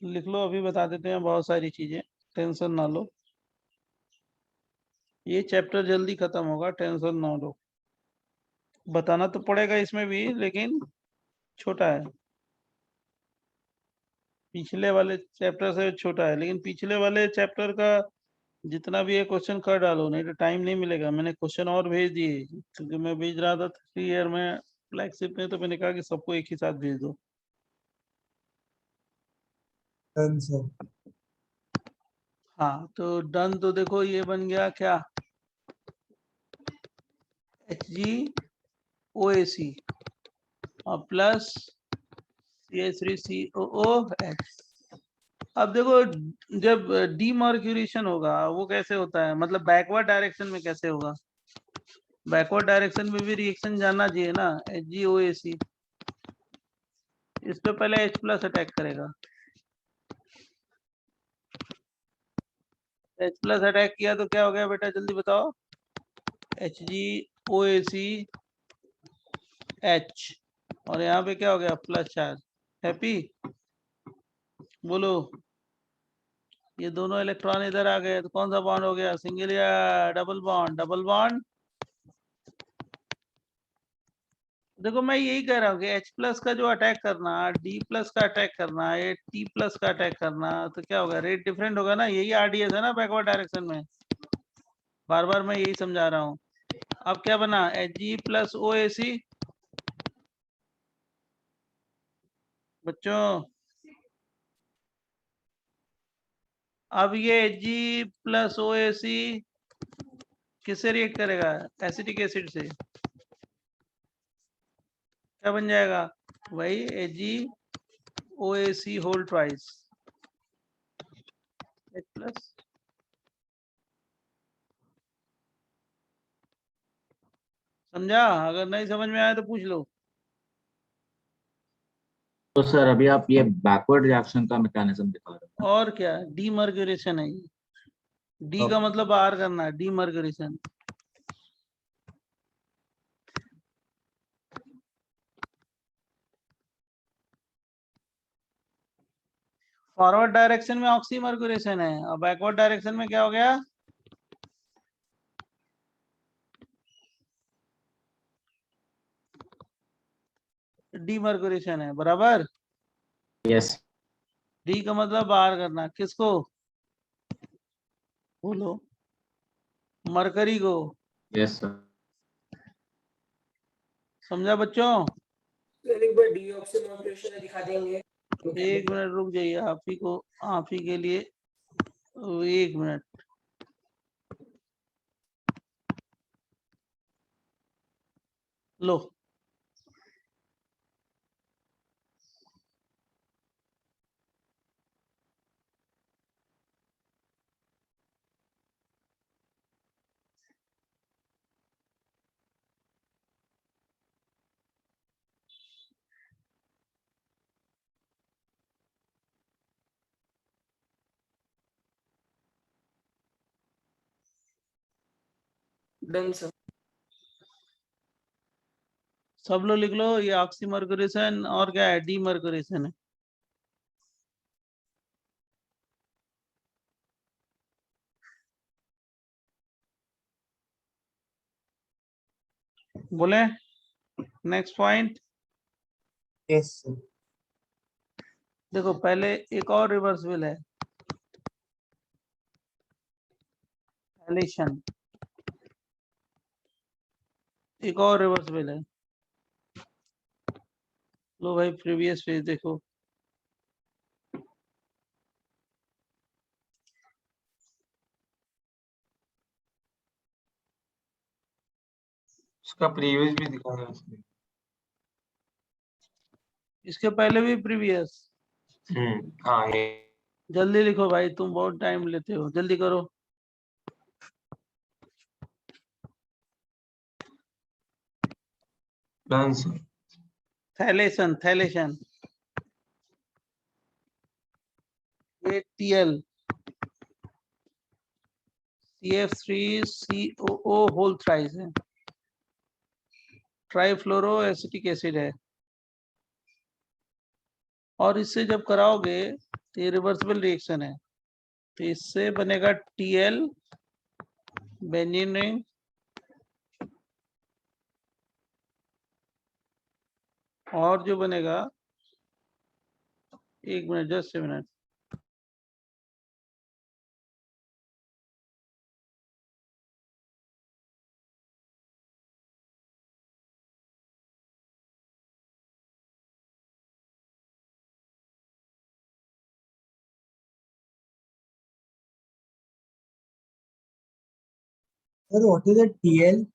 लिख लो, अभी बता देते हैं बहुत सारी चीजें, टेंशन ना लो, ये चैप्टर जल्दी खत्म होगा, टेंशन ना लो। बताना तो पड़ेगा इसमें भी, लेकिन छोटा है, पिछले वाले चैप्टर से छोटा है, लेकिन पिछले वाले चैप्टर का जितना भी है क्वेश्चन कर डालो, नहीं तो टाइम नहीं मिलेगा। मैंने क्वेश्चन और भेज दिए, क्योंकि मैं भेज रहा था 3 ईयर में फ्लैगशिप में, तो मैंने कहा कि सबको एक ही साथ भेज दो। Done, sir. हाँ तो डन, तो देखो ये बन गया क्या, HgOAC और प्लस CH3COOH। अब देखो जब डीमर्क्यूरेशन होगा वो कैसे होता है, मतलब बैकवर्ड डायरेक्शन में कैसे होगा, बैकवर्ड डायरेक्शन में भी रिएक्शन जानना चाहिए ना। HgOAC, इस पे पहले H प्लस अटैक करेगा, H प्लस अटैक किया तो क्या हो गया बेटा, जल्दी बताओ, HgOAC H, और यहाँ पे क्या हो गया, प्लस चार्ज। हैप्पी, बोलो। ये दोनों इलेक्ट्रॉन इधर आ गए तो कौन सा बॉन्ड हो गया, सिंगल या डबल बॉन्ड, डबल बॉन्ड, देखो मैं यही कह रहा हूँ कि H प्लस का जो अटैक करना, D प्लस का अटैक करना, ये T प्लस का अटैक करना, तो क्या होगा, रेट डिफरेंट होगा ना। यही RDS है ना बैकवर्ड डायरेक्शन में, बार बार मैं यही समझा रहा हूँ। अब क्या बना, Hg प्लस OAC। बच्चों अब ये Hg प्लस OAC किससे रिएक्ट करेगा, एसिटिक एसिड से। क्या बन जाएगा, वही AgOAC whole twice H plus. समझा? अगर नहीं समझ में आया तो पूछ लो। तो सर अभी आप ये बैकवर्ड रिएक्शन का मैकेनिज्म दिखा रहे और क्या, डीमर्गरेशन है ये। डी का मतलब बाहर करना है, डीमर्गरेशन। फॉरवर्ड डायरेक्शन में ऑक्सीमर्गुलेशन है, और बैकवर्ड डायरेक्शन में क्या हो गया, डीमर्गुलेशन है, बराबर। हैं। यस। डी का मतलब बाहर करना, किसको, बोलो, मरकरी को। Yes sir. समझा बच्चों? एक बार डीऑक्सीमर्गुलेशन दिखा देंगे। एक मिनट रुक जाइए, आप ही के लिए 1 मिनट। लो, डन सर। सब लोग लिख लो, ये ऑक्सीमर्गुलेशन और क्या है, डीमर्गुलेशन है। बोले, नेक्स्ट पॉइंट। Yes, sir. देखो पहले एक और रिवर्सिबल है, एलिशन। एक और रिवर्सिबल है। लो भाई प्रीवियस पेज देखो। उसका प्रीवियस भी दिखा रहा है। इसके पहले भी प्रीवियस। हाँ ये जल्दी लिखो भाई, तुम बहुत टाइम लेते हो, जल्दी करो। Done sir. थैलेशन, थैलेशन, ये Tl CF3COO होल थ्राइस है, ट्राइफ्लोरो एसिटिक एसिड है। और इससे जब कराओगे तो ये रिवर्सिबल रिएक्शन है, तो इससे बनेगा Tl बेंजीन रिंग, और जो बनेगा, 1 minute, just 1 minute. Sir, what is the TL?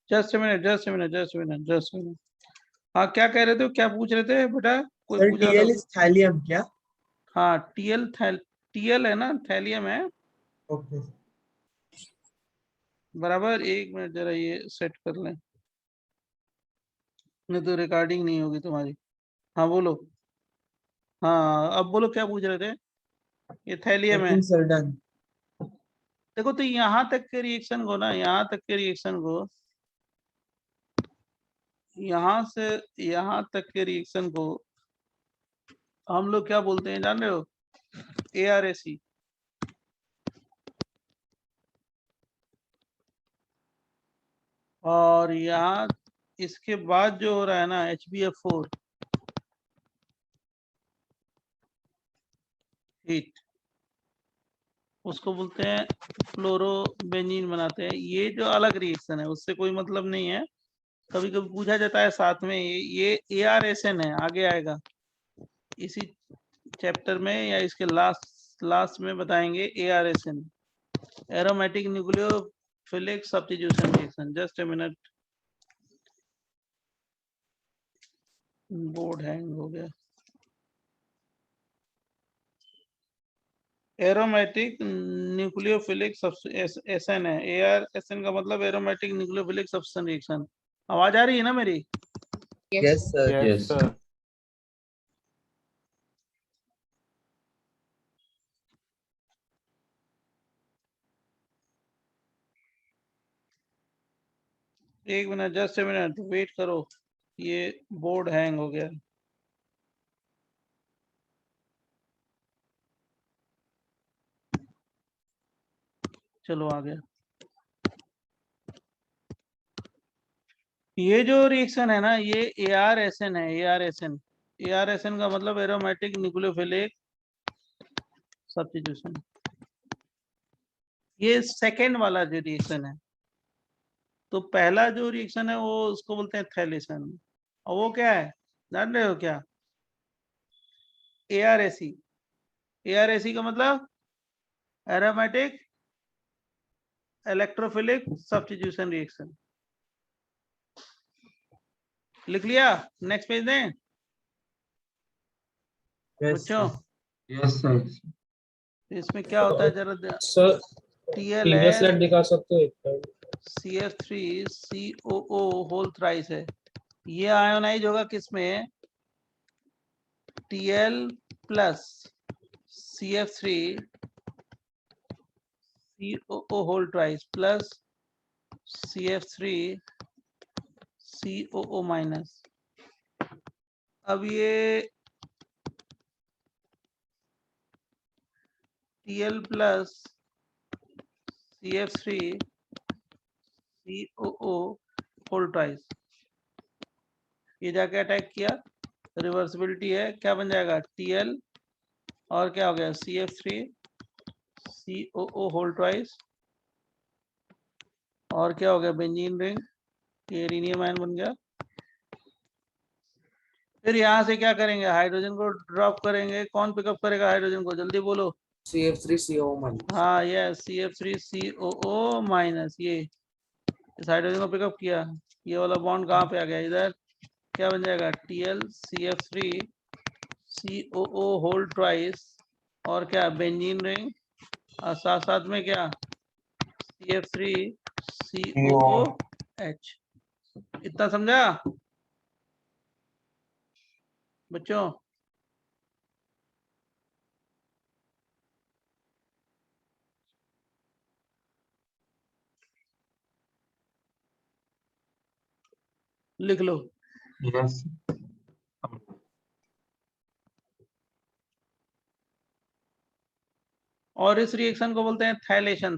Just minute, just minute, just minute, just minute. हाँ, क्या कह रहे थे, क्या पूछ रहे थे बेटा? कोई सर पूछा था? टीएल इज थैलियम क्या? हाँ, टीएल है ना, थैलियम है। ओके। बराबर, एक मिनट जरा ये सेट कर लें, नहीं तो रिकॉर्डिंग नहीं होगी तुम्हारी। हाँ बोलो। हाँ, अब बोलो क्या पूछ रहे थे? ये थैलियम है। Nothing sir, done. देखो, तो यहाँ तक के रिएक्शन को ना, यहाँ तक के रिएक्शन को, यहाँ से यहाँ तक के रिएक्शन को हम लोग क्या बोलते हैं जान रहे हो? ARAC। और यहाँ इसके बाद जो हो रहा है ना, HbF4 हीट, उसको बोलते हैं फ्लोरोबेंजीन बनाते हैं। ये जो अलग रिएक्शन है, उससे कोई मतलब नहीं है। कभी कभी पूछा जाता है साथ में, ये ARSN है, आगे आएगा इसी चैप्टर में या इसके लास्ट में बताएंगे। ARSN, aromatic nucleophilic substitution reaction. Just a minute, board hang हो गया। एरोमेटिक न्यूक्लियोफिलिक SN है। ARSN का मतलब एरोमेटिक न्यूक्लियोफिलिक सब्स्टिट्यूशन रिएक्शन। आवाज आ रही है ना मेरी? Yes, yes sir. Sir. Yes sir. एक minute, just a minute wait करो, ये बोर्ड हैंग हो गया। चलो आ गया। ये जो रिएक्शन है ना, ये ARSN है। ARSN का मतलब एरोमेटिक न्यूक्लियोफिलिक सब्स्टिट्यूशन। ये सेकेंड वाला जो रिएक्शन है। तो पहला जो रिएक्शन है वो उसको बोलते हैं थैलेशन। और वो क्या है जान रहे हो क्या? ARAC। ARAC का मतलब एरोमेटिक इलेक्ट्रोफिलिक सब्स्टिट्यूशन रिएक्शन। लिख लिया? नेक्स्ट पेज दें यस बच्चों? Yes sir. इसमें क्या होता है जरा सर TL प्रीवियस स्लाइड है, दिखा सकते हो एक बार? CF3COO होल थ्राइस है। ये आयोनाइज होगा किसमें? TL plus CF3COO whole ट्राइस plus CF3COO minus. अब ये TL प्लस CF3COO होल ट्राइस, ये जाके अटैक किया, रिवर्सिबिलिटी है, क्या बन जाएगा? TL और क्या हो गया? CF3COO होल ट्वाइस, और क्या हो गया? बेंजीन रिंग, ये एरिनियम आयन बन गया। फिर यहाँ से क्या करेंगे? हाइड्रोजन को ड्रॉप करेंगे। कौन पिकअप करेगा हाइड्रोजन को? जल्दी बोलो। CF3CO1। हाँ, ये CF3COO माइनस, ये इस हाइड्रोजन को पिकअप किया। ये वाला बॉन्ड कहाँ पे आ गया? इधर। क्या बन जाएगा? TL CF3COO होल ट्वाइस, और क्या? बेंजीन रिंग, और साथ साथ में क्या? CF3COOH। इतना समझा बच्चों? लिख लो। यस। और इस रिएक्शन को बोलते हैं थैलेशन।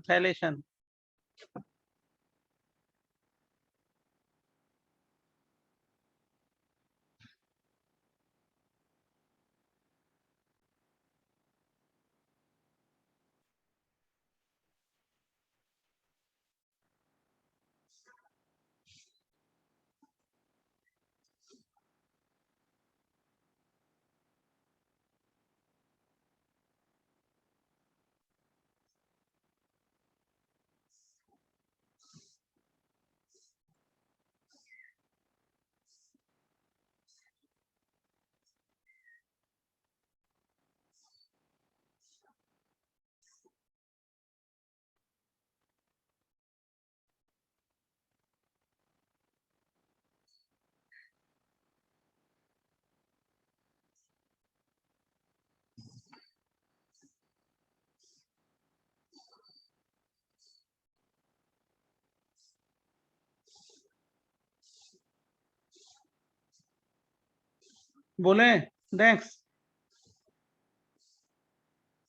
बोले नेक्स्ट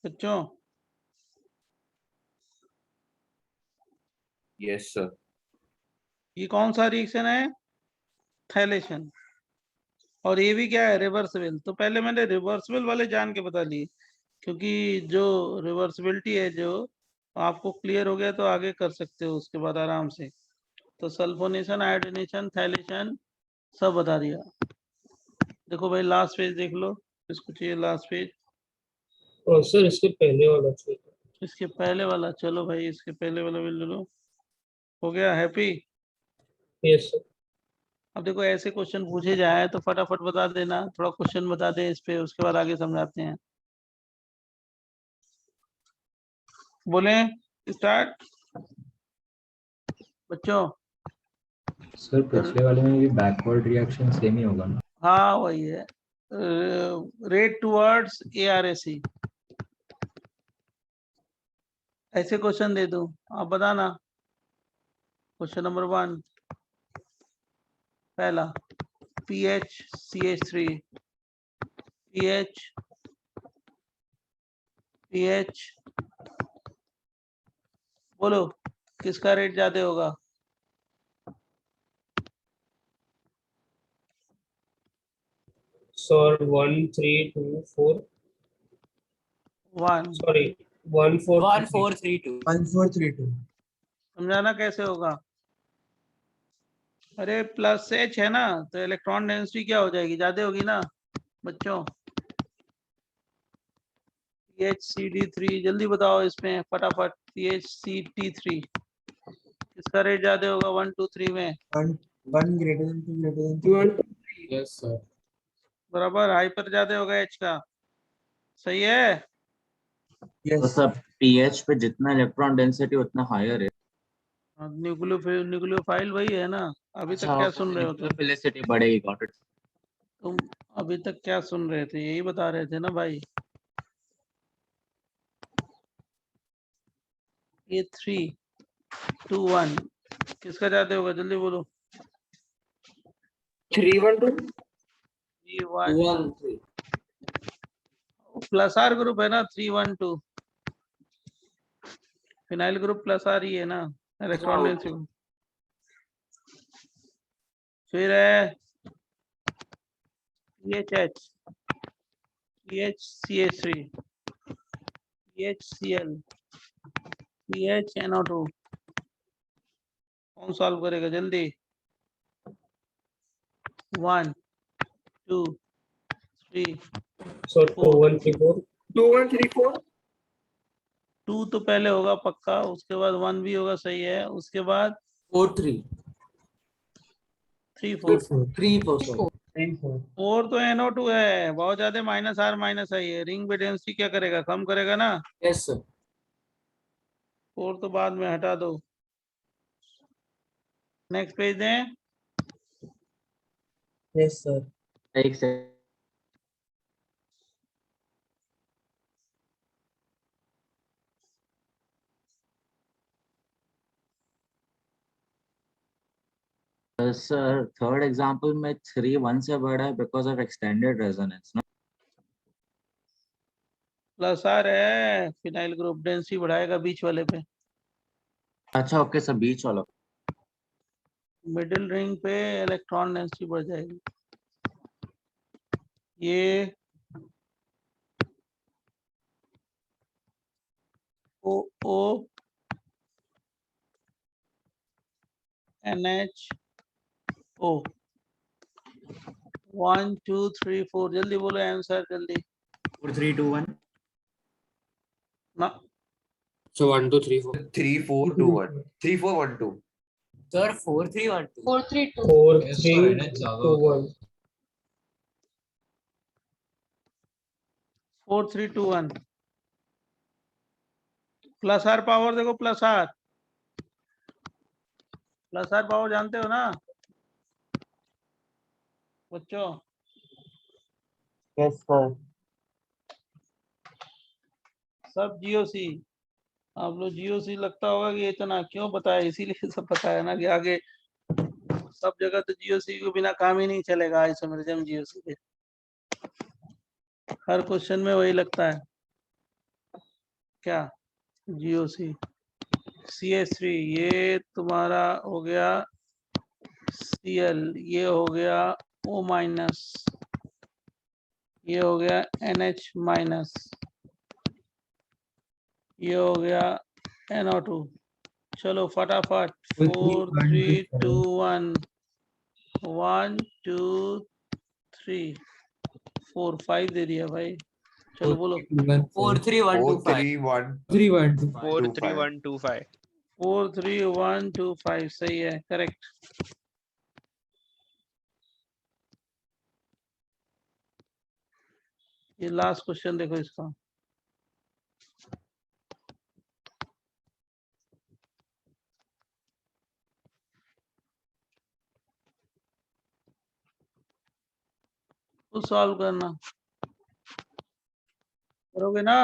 बच्चों। Yes, sir. ये कौन सा रिएक्शन है? थाइलेशन। और ये भी क्या है? रिवर्सिबल। तो पहले मैंने रिवर्सिबल वाले जान के बता लिए, क्योंकि जो रिवर्सिबिलिटी है जो आपको क्लियर हो गया तो आगे कर सकते हो उसके बाद आराम से। तो सल्फोनेशन, आयोडीनेशन, थाइलेशन सब बता दिया। देखो भाई लास्ट पेज देख लो, इसको चाहिए लास्ट पेज। और सर इसके पहले वाला चाहिए। इसके पहले वाला, चलो भाई इसके पहले वाला भी ले लो। हो गया हैप्पी? Yes sir. अब देखो ऐसे क्वेश्चन पूछे जाए तो फटाफट बता देना, थोड़ा क्वेश्चन बता दें इस पे, उसके बाद आगे समझाते हैं। बोले स्टार्ट बच्चों। सर पिछले वाले में भी बैकवर्ड रिएक्शन सेम ही होगा ना? हाँ वही है, रेट टुवर्ड्स ARAC। ऐसे क्वेश्चन दे दूं, आप बताना। क्वेश्चन नंबर 1 पहला, PHCH3 pH बोलो किसका रेट ज्यादा होगा? Sir 1324 1 sorry 1432 1432 1432. समझाना कैसे होगा? अरे प्लस H है ना, तो इलेक्ट्रॉन डेंसिटी क्या हो जाएगी? ज्यादा होगी ना बच्चों। PHCD3 जल्दी बताओ इसमें फटाफट। PHCT3 किसका रेट ज्यादा होगा 1 2 3 में? 1 greater than 2 greater than 3. Yes sir. बराबर, हाइपर ज्यादा होगा H का। सही है? तो Yes. सब पीएच पे जितना इलेक्ट्रॉन डेंसिटी उतना हायर है। न्यूक्लियोफाइल वही है ना। अभी तक क्या सुन रहे हो तुम? न्यूक्लियोफिलिसिटी बढ़ेगी, गॉट इट। तुम अभी तक क्या सुन रहे थे? यही बता रहे थे ना भाई। ये 3 2 1 किसका ज्यादा होगा? जल्दी बोलो। 312 3 1 प्लस आर ग्रुप है ना 3 1 2। फिनाइल ग्रुप प्लस आर ही है ना इलेक्ट्रॉन डेंसिटी। फिर है PHH, PHCH3, PHCl, PHNO2। कौन सॉल्व करेगा जल्दी? 1 2 3 सर 2134 2134 2 तो पहले होगा पक्का, उसके बाद 1 भी होगा, सही है। उसके बाद 43 3 4 34 4 तो NO2 है, बहुत ज्यादा माइनस R माइनस आई है। रिंग पे डेंसिटी क्या करेगा? कम करेगा ना। Yes sir. 4 तो बाद में हटा दो। नेक्स्ट पेज दें। Yes, sir. एक से सर थर्ड एग्जांपल में 3 1 से बड़ा है बिकॉज ऑफ एक्सटेंडेड रेजोनेंस ना? प्लस आर है, फिनाइल ग्रुप डेंसिटी बढ़ाएगा बीच वाले पे। अच्छा ओके सर, बीच वाला। मिडिल रिंग पे इलेक्ट्रॉन डेंसिटी बढ़ जाएगी। ये O NHO 1 2 3 4 जल्दी बोलो आंसर जल्दी 4321. ना। So 1 2 3 4. 3421. 3412. Sir 4312 4321 4 3 2 1 plus are power देखो, प्लस आर पावर जानते हो ना बच्चों? Yes, sir. सब GOC। आप लोग GOC लगता होगा कि इतना क्यों बताया, इसीलिए सब बताया ना कि आगे सब जगह तो GOC के बिना काम ही नहीं चलेगा। आइसोमेरिज्म GOC के हर क्वेश्चन में वही लगता है क्या, GOC CH3, ये तुम्हारा हो गया Cl, ये हो गया O माइनस, ये हो गया NH माइनस, ये हो गया NO2। चलो फटाफट, 4 3 2 1, 1 2 3 4 5 दे दिया भाई। चलो बोलो 4 3 1 2 5 3 1 2 43125 4 3 1 2 5 सही है, करेक्ट। ये लास्ट क्वेश्चन देखो इसका, तो सॉल्व करना, करोगे ना?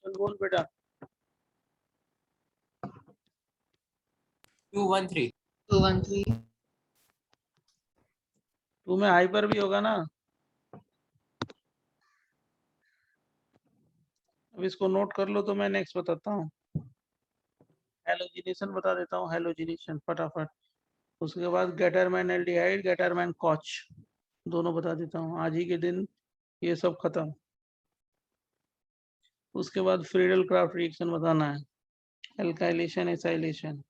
चल बोल बेटा। 2 1 3 तू में हाइपर भी होगा ना? अब इसको नोट कर लो तो मैं नेक्स्ट बताता हूँ। हेलोजिनेशन बता देता हूँ, हेलोजिनेशन फटाफट। उसके बाद गैटरमैन एल्डिहाइड, गैटरमैन कॉच, दोनों बता देता हूँ आज ही के दिन, ये सब खत्म। उसके बाद फ्रीडल क्राफ्ट रिएक्शन बताना है, एल्काइलेशन एसाइलेशन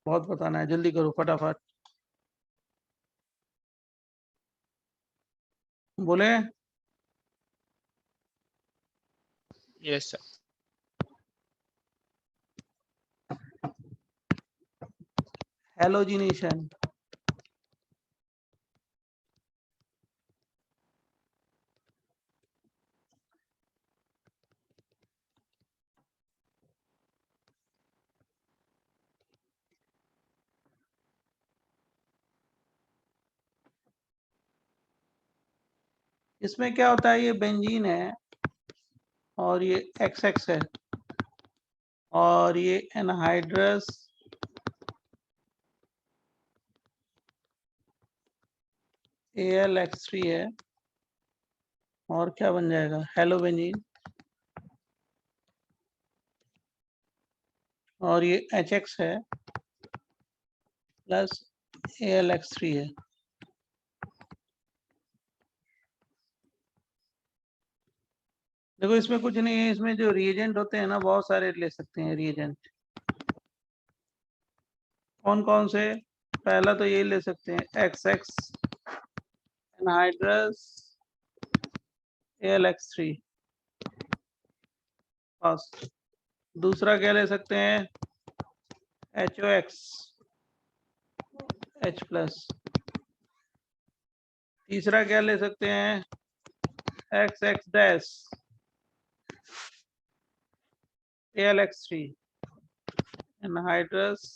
बहुत बताना है, जल्दी करो फटाफट। बोले यस सर। हेलोजिनेशन, इसमें क्या होता है, ये बेंजीन है और ये XX है और ये एनहाइड्रस AlX3 है, और क्या बन जाएगा, हेलोबेंजीन, और ये HX है प्लस AlX3 है। देखो इसमें कुछ नहीं है, इसमें जो रिएजेंट होते हैं ना बहुत सारे ले सकते हैं रिएजेंट। कौन कौन से? पहला तो यही ले सकते हैं, XX एनहाइड्रस AlX3 फर्स्ट। दूसरा क्या ले सकते हैं, HOX H प्लस। तीसरा क्या ले सकते हैं, XX dash AlX3 anhydrous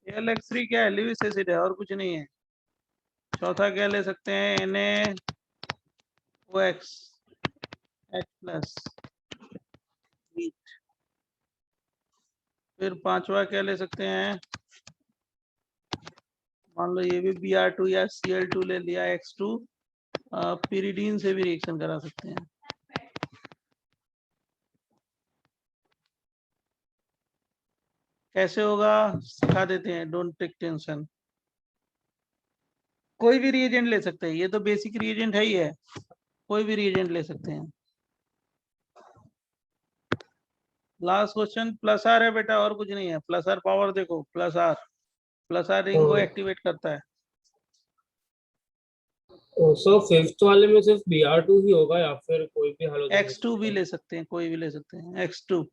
AlX3 क्या है, लिविस एसिड है और कुछ नहीं है। चौथा क्या ले सकते हैं, NaOX H प्लस। फिर पांचवा क्या ले सकते हैं, मान लो ये भी Br2 या Cl2 ले लिया, X2, pyridine से भी रिएक्शन करा सकते हैं। कैसे होगा सिखा देते हैं, डोंट टेक टेंशन। कोई भी रिएजेंट ले सकते हैं, ये तो बेसिक रिएजेंट है ही है, कोई भी रिएजेंट ले सकते हैं। लास्ट क्वेश्चन प्लस आर है बेटा, और कुछ नहीं है। प्लस आर पावर देखो, प्लस आर रिंग को एक्टिवेट करता है। सो फिफ्थ वाले में सिर्फ Br2 ही होगा या फिर कोई भी हेलोजन X2 भी ले सकते हैं, कोई भी ले सकते हैं, X2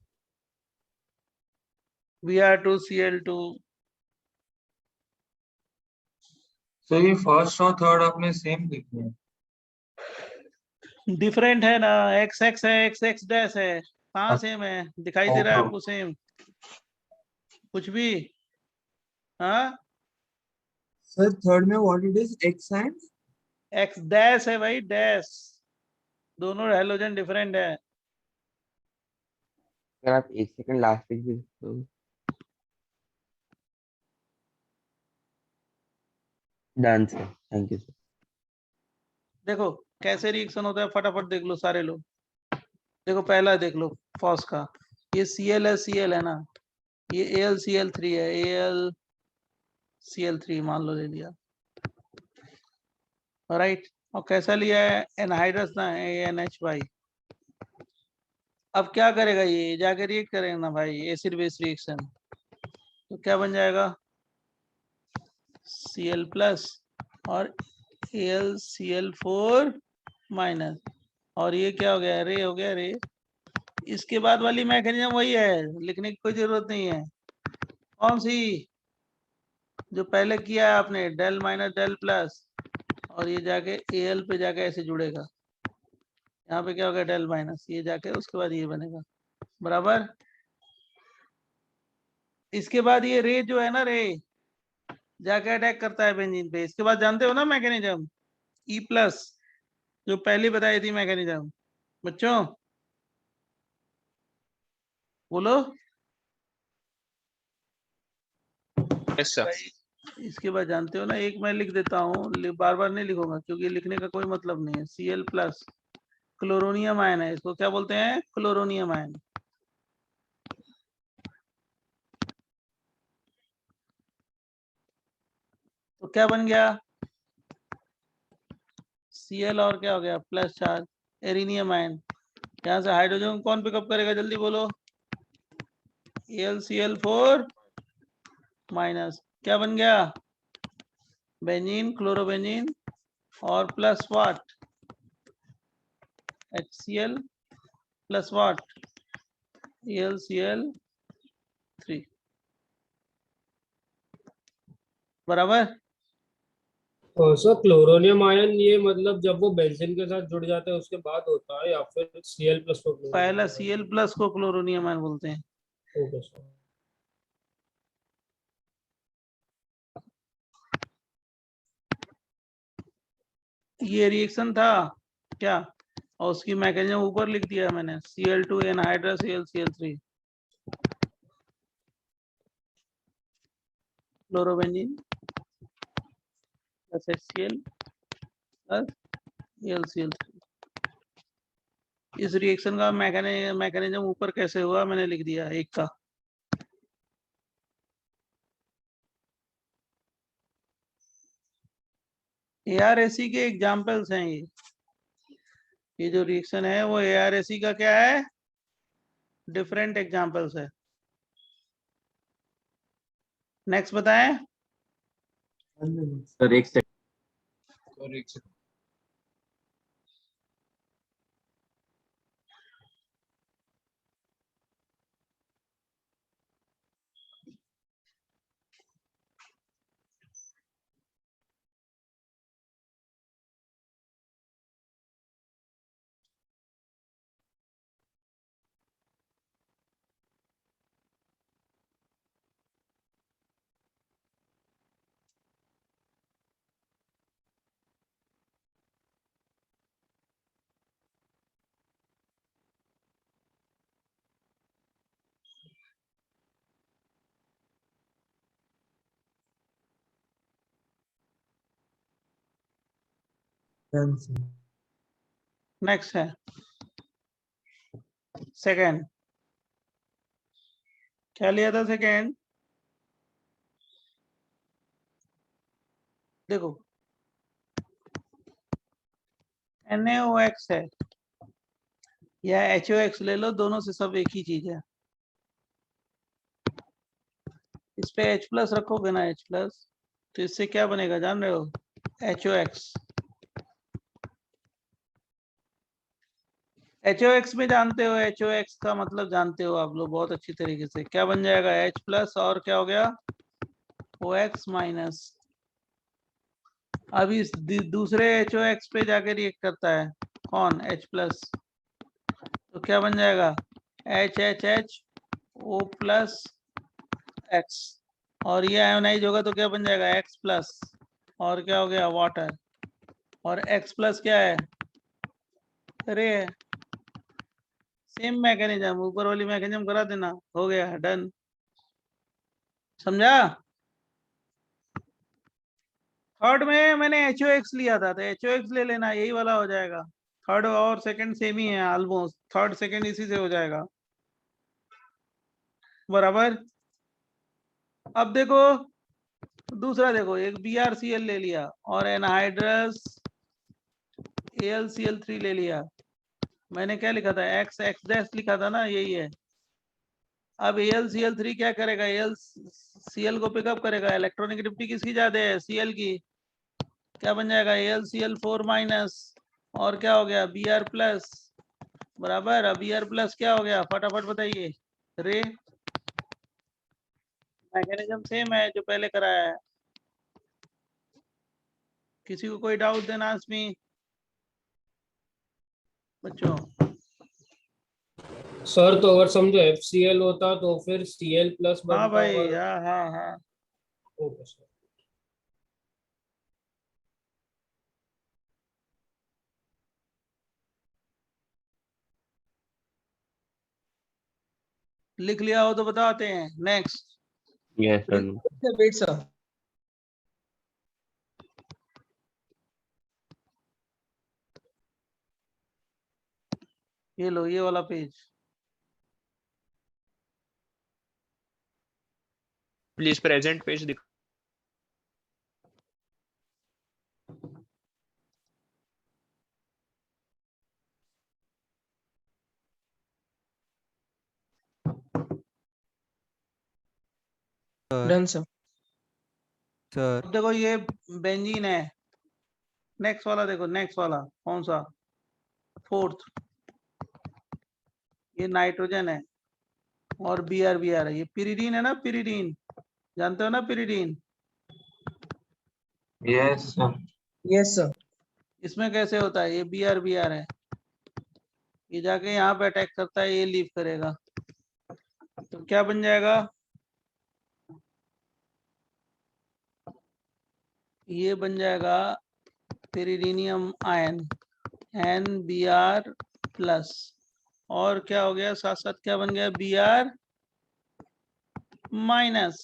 Br2 Cl2। So ये फर्स्ट और थर्ड आपने सेम लिखे हैं। डिफरेंट है ना, XX है, XX डैश है, कहाँ सेम है, दिखाई दे रहा है आपको सेम कुछ भी? हाँ सर थर्ड में what it is, X and X dash है भाई, डैश, दोनों हेलोजन डिफरेंट है। अगर आप एक सेकंड लास्ट पेज भी देखो। Done sir, thank you sir. देखो कैसे रिएक्शन होता है, फटाफट देख लो सारे लोग। देखो पहला देख लो फॉस का, ये Cl है, Cl है ना, ये AlCl3 है, AlCl3 मान लो ले लिया, राइट। और कैसा लिया है, एनहाइड्रस ना, AnH। अब क्या करेगा, ये जाके रिएक्ट करेगा ना भाई, एसिड बेस रिएक्शन, तो क्या बन जाएगा, Cl प्लस और AlCl4 माइनस, और ये क्या हो गया, रे हो गया रे। इसके बाद वाली मैकेनिज्म वही है, लिखने की कोई जरूरत नहीं है। कौन सी, जो पहले किया है आपने, डेल माइनस डेल प्लस, और ये जाके Al पे जाके ऐसे जुड़ेगा, यहाँ पे क्या होगा, डेल माइनस, ये जाके उसके बाद ये बनेगा, बराबर। इसके बाद ये रे जो है ना, रे जाके अटैक करता है बेंजीन पे। इसके बाद जानते हो ना मैकेनिज्म, E प्लस, जो पहले बताई थी मैकेनिज्म, बच्चों बोलो। Yes sir. भाई इसके बाद जानते हो ना, एक मैं लिख देता हूँ, बार बार नहीं लिखूंगा क्योंकि लिखने का कोई मतलब नहीं है। Cl प्लस क्लोरोनियम आयन है, इसको क्या बोलते हैं, क्लोरोनियम आयन। तो क्या बन गया, Cl और क्या हो गया, प्लस चार्ज, एरिनियम आयन। यहाँ से हाइड्रोजन कौन पिकअप करेगा, जल्दी बोलो, AlCl4 माइनस, क्या बन गया, बेंजीन, क्लोरोबेंजीन, और plus what, HCl plus what, AlCl3, बराबर। सर क्लोरोनियम आयन ये मतलब जब वो बेंजीन के साथ जुड़ जाता है उसके बाद होता है, या फिर Cl प्लस को पहला Cl प्लस को क्लोरोनियम आयन बोलते हैं। Okay sir. ये रिएक्शन था क्या, और उसकी मैकेनिज्म ऊपर लिख दिया मैंने, Cl2 anhydrous AlCl3, chlorobenzene plus HCl plus AlCl3। इस रिएक्शन का मैकेनिज्म ऊपर कैसे हुआ मैंने लिख दिया एक का। ARAC के एग्जाम्पल्स हैं ये जो रिएक्शन है वो ARAC का क्या है, डिफरेंट एग्जाम्पल्स है। नेक्स्ट बताएं। सर एक सेकंड। Done, sir. नेक्स्ट है सेकेंड, क्या लिया था सेकेंड, देखो NaOX है या HOX ले लो, दोनों से सब एक ही चीज है। इस पे H प्लस रखोगे ना, H प्लस, तो इससे क्या बनेगा जान रहे हो, HOX। HOX में जानते हो, HOX का मतलब जानते हो आप लोग बहुत अच्छी तरीके से, क्या बन जाएगा, H प्लस और क्या हो गया, OX माइनस। अब इस दूसरे HOX पे जाके रिएक्ट करता है कौन, H प्लस, तो क्या बन जाएगा, HHO प्लस X, और ये आयोनाइज होगा तो क्या बन जाएगा, X प्लस, और क्या हो गया, वाटर, और X प्लस क्या है, रे है। सेम मैकेनिज्म, ऊपर वाली मैकेनिज्म करा देना, हो गया, डन। समझा, थर्ड में मैंने HOX लिया था, तो HOX ले लेना, यही वाला हो जाएगा। थर्ड और सेकंड सेम ही है ऑलमोस्ट, थर्ड सेकंड इसी से हो जाएगा बराबर। अब देखो दूसरा, देखो एक BrCl ले लिया और एनहाइड्रस AlCl3 ले लिया। मैंने क्या लिखा था, X लिखा था ना, यही है। अब AlCl3 क्या करेगा, AlCl को पिकअप करेगा। इलेक्ट्रोनेगेटिविटी किसकी ज्यादा है, Cl की। क्या बन जाएगा, AlCl4 माइनस और क्या हो गया, Br प्लस बराबर। अब Br प्लस क्या हो गया, फटाफट बताइए। रे मैकेनिज्म सेम है जो पहले कराया है। किसी को कोई डाउट देना आसमी बच्चों? सर तो अगर समझो FCl होता तो फिर Cl प्लस हाँ बनता भाई, होगा। हाँ हाँ हाँ। Okay sir. लिख लिया हो तो बताते हैं। Next, yes sir. Wait, sir. ये लो, ये वाला पेज। प्लीज प्रेजेंट पेज दिखा। Sir Done, sir. सर अब देखो ये बेंजीन है। नेक्स्ट वाला देखो, नेक्स्ट वाला कौन सा, फोर्थ। ये नाइट्रोजन है और Br है। ये पिरिडीन है ना, पिरिडीन, जानते हो ना pyridine. Yes, sir. Yes, sir. इसमें कैसे होता है, ये Br है, ये जाके यहाँ पे अटैक करता है, ये लीव करेगा। तो क्या बन जाएगा, ये बन जाएगा पिरिडीनियम आयन NBr प्लस। और क्या हो गया, साथ साथ क्या बन गया, Br माइनस।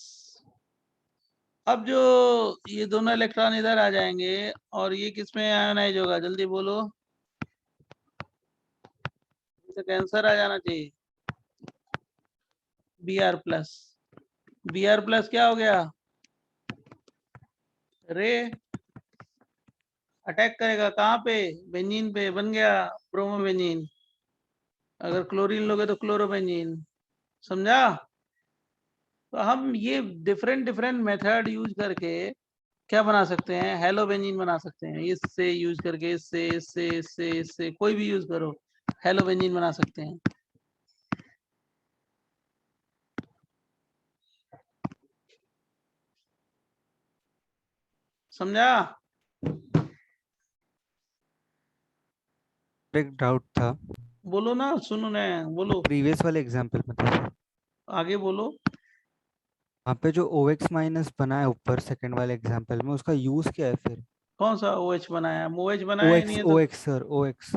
अब जो ये दोनों इलेक्ट्रॉन इधर आ जाएंगे और ये किसमें आयोनाइज होगा, जल्दी बोलो। तो कैंसर आ जाना चाहिए। Br प्लस, Br प्लस क्या हो गया, रे अटैक करेगा कहाँ पे, बेंजीन पे, बन गया ब्रोमोबेंजीन। अगर क्लोरीन लोगे तो क्लोरोबेंजीन। समझा। तो हम ये डिफरेंट डिफरेंट मेथड यूज करके क्या बना सकते हैं, हेलोबेंजीन बना सकते हैं। इससे यूज करके, इससे कोई भी यूज करो, हेलोबेंजीन बना सकते हैं। समझा। एक डाउट था बोलो ना, सुनो ना, बोलो प्रीवियस वाले एग्जांपल में था सर। आगे बोलो। वहाँ पे जो OX माइनस बना है ऊपर सेकंड वाले एग्जांपल में, उसका यूज क्या है फिर? कौन सा OH बनाया, OH बनाया ही नहीं OX है तो। OX sir OX।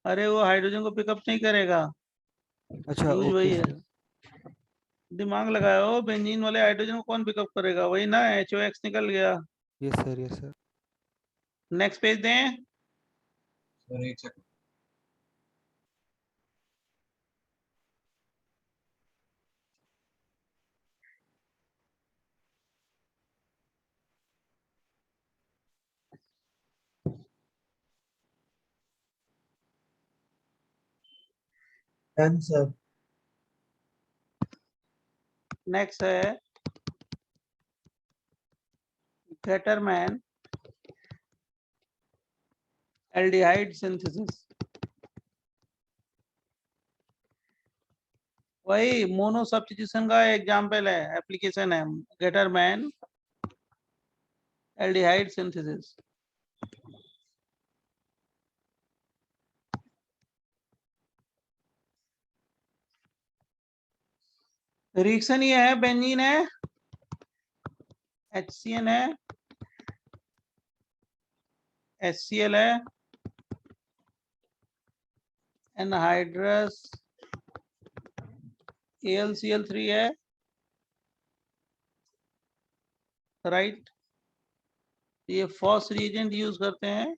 अरे वो हाइड्रोजन को पिकअप नहीं करेगा, अच्छा यूज ओके वही है। सर। दिमाग लगाओ, बेंजीन वाले हाइड्रोजन को कौन पिकअप करेगा, वही ना, HOX निकल गया। Yes sir yes sir. Next page दें। Sir, एक second. Done, sir. नेक्स्ट है गेटरमैन एल्डिहाइड सिंथेसिस। वही मोनो सब्स्टिट्यूशन का एग्जांपल है, एप्लीकेशन है, गेटरमैन एल्डिहाइड सिंथेसिस। रिएक्शन ये है, बेंजीन है, HCN है, HCl है, एनहाइड्रस AlCl3 है, राइट। ये फॉस रिएजेंट यूज करते हैं,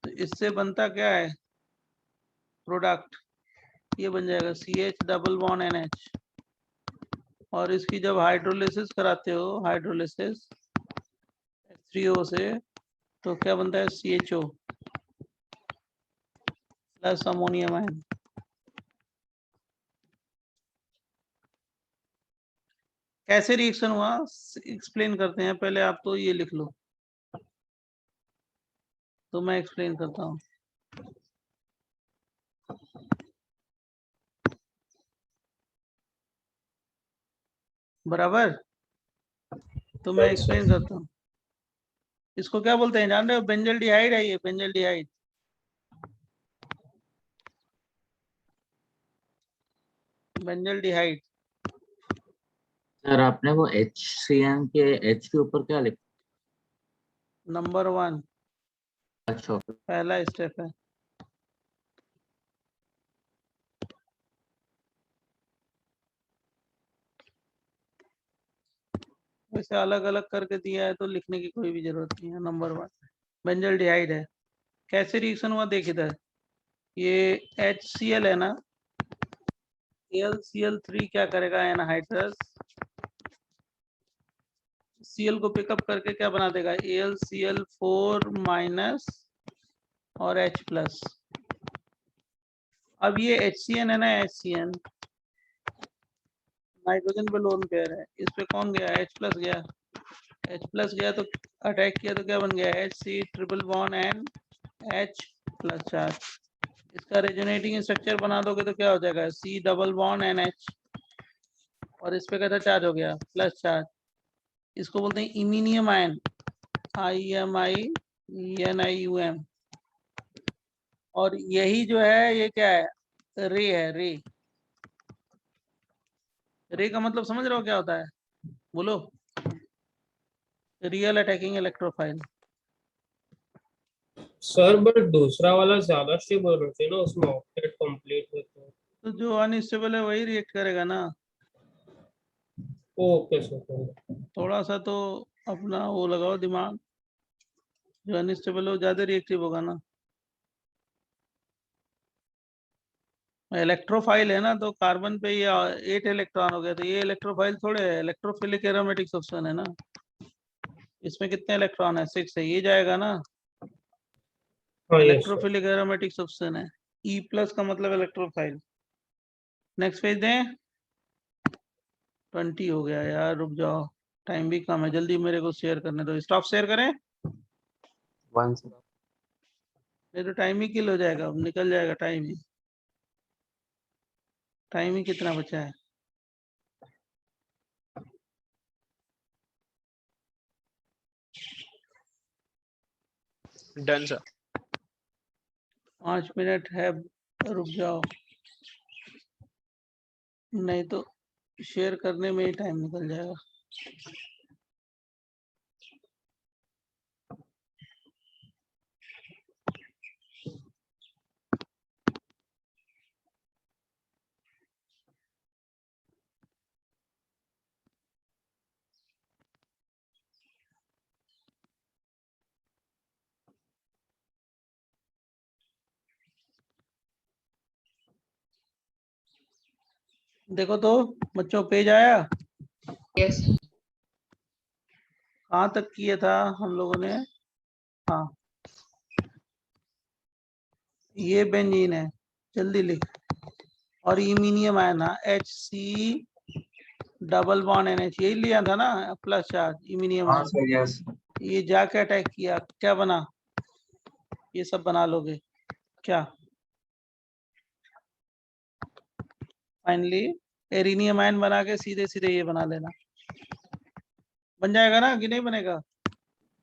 तो इससे बनता क्या है प्रोडक्ट, ये बन जाएगा CH डबल बॉन्ड NH। और इसकी जब हाइड्रोलिसिस कराते हो, हाइड्रोलिसिस H3O से, तो क्या बनता है CHO प्लस अमोनियम आयन। कैसे रिएक्शन हुआ एक्सप्लेन करते हैं, पहले आप तो ये लिख लो तो मैं एक्सप्लेन करता हूँ। बराबर, तो मैं एक्सप्लेन करता हूँ। इसको क्या बोलते हैं जान रहे हो? बेंजल डिहाइड है ये, बेंजल डिहाइड। बेंजल डिहाइड। सर आपने वो HCN के H के ऊपर क्या लिखा? नंबर 1 अच्छा, पहला स्टेप है। वैसे अलग अलग करके दिया है तो लिखने की कोई भी जरूरत नहीं है। नंबर 1 बेंजल डिहाइड है। कैसे रिएक्शन हुआ देख इधर, ये HCl है ना, AlCl3 क्या करेगा एनहाइड्रस, Cl को पिकअप करके क्या बना देगा AlCl4 माइनस और H प्लस। अब ये HCN है ना, HCN नाइट्रोजन पे लोन पेयर है, इस पे कौन गया H प्लस गया, H प्लस गया तो अटैक किया तो क्या बन गया HC triple bond and H plus charge. इसका रेजोनेटिंग स्ट्रक्चर बना दोगे तो क्या हो जाएगा C डबल बॉन्ड NH, और इस पे कैसा चार्ज हो गया प्लस चार्ज। इसको बोलते हैं इमीनियम आयन, IMINIUM। और यही जो है ये क्या है रे है, रे। रे का मतलब समझ रहे हो क्या होता है, बोलो। Real attacking electrophile. Sir but दूसरा वाला ज्यादा स्टेबल होते हैं ना, उसमें ऑक्टेट कंप्लीट होते हैं। तो जो अनस्टेबल है वही रिएक्ट करेगा ना। Okay sir. थोड़ा सा तो अपना वो लगाओ दिमाग, जो अनस्टेबल हो ज्यादा रिएक्टिव होगा ना। इलेक्ट्रोफाइल है ना, तो कार्बन पे ये 8 इलेक्ट्रॉन हो गया, तो ये इलेक्ट्रोफाइल थोड़े है, इलेक्ट्रोफिलिक एरोमेटिक सब्सटेंस है ना। इसमें कितने इलेक्ट्रॉन है 6 है, ये जाएगा ना। हाँ yes sir. Electrophilic aromatic substance है, E प्लस का मतलब इलेक्ट्रोफाइल। नेक्स्ट पेज दें। 20 हो गया यार, रुक जाओ टाइम भी कम है, जल्दी मेरे को शेयर करने दो। स्टॉप शेयर करें, 1 से नहीं तो टाइम ही किल हो जाएगा, अब निकल जाएगा टाइम ही। टाइम ही कितना बचा है, डन सर। 5 मिनट है, रुक जाओ, नहीं तो शेयर करने में ही टाइम निकल जाएगा। देखो तो बच्चों पेज आया, यस कहाँ तक किया था हम लोगों ने। हाँ ये बेंजीन है, जल्दी लिख। और इमीनियम आया ना HC डबल बॉन्ड NH, यही लिया था ना प्लस चार्ज इमीनियम हाँ आयन। Sir, yes. ये जाके अटैक किया, क्या बना, ये सब बना लोगे क्या, फाइनली एरिनियम आयन बना के सीधे सीधे ये बना लेना, बन जाएगा ना कि नहीं बनेगा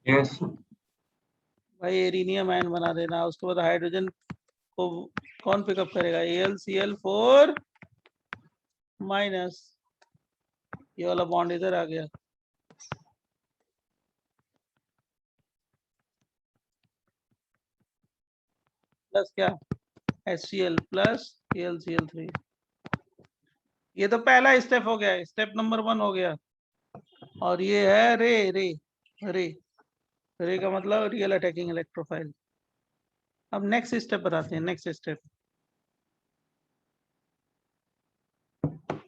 यस भाई। एरिनियम आयन बना देना, उसके बाद हाइड्रोजन को कौन पिकअप करेगा AlCl4 माइनस, ये वाला बॉन्ड इधर आ गया, प्लस क्या HCl प्लस AlCl3। ये तो पहला स्टेप हो गया, स्टेप नंबर 1 हो गया। और ये है रे, रे रे रे का मतलब रियल अटैकिंग इलेक्ट्रोफाइल। अब नेक्स्ट स्टेप बताते हैं, नेक्स्ट स्टेप।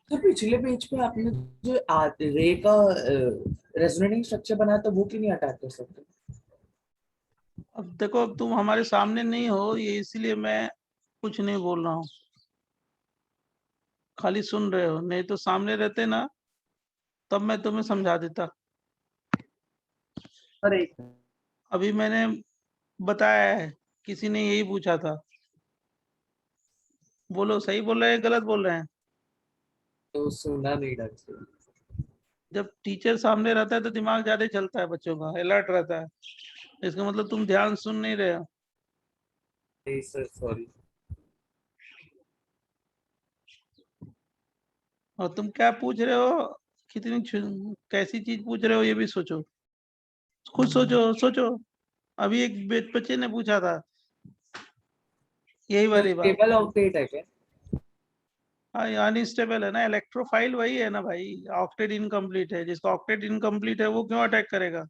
तो पिछले पेज पे आपने जो रे का रेजोनेटिंग स्ट्रक्चर बनाया था वो क्यों नहीं अटैक कर सकते? अब देखो, अब तुम हमारे सामने नहीं हो, ये इसीलिए मैं कुछ नहीं बोल रहा हूँ, खाली सुन रहे हो। नहीं तो सामने रहते ना, तब मैं तुम्हें समझा देता। अरे अभी मैंने बताया है, किसी ने यही पूछा था। बोलो, सही बोल रहे हैं गलत बोल रहे हैं? तो सुना नहीं ढंग से। जब टीचर सामने रहता है तो दिमाग ज्यादा चलता है, बच्चों का अलर्ट रहता है। इसका मतलब तुम ध्यान सुन नहीं रहे हो। नहीं सर, सॉरी। और तुम क्या पूछ रहे हो, कितनी कैसी चीज पूछ रहे हो, ये भी सोचो, खुद सोचो सोचो। अभी एक बच्चे ने पूछा था यही वाली बात। स्टेबल ऑक्टेट है क्या? हाँ, अनस्टेबल है ना, इलेक्ट्रोफाइल वही है ना भाई। ऑक्टेट इनकम्प्लीट है, जिसका ऑक्टेट इनकम्प्लीट है वो क्यों अटैक करेगा?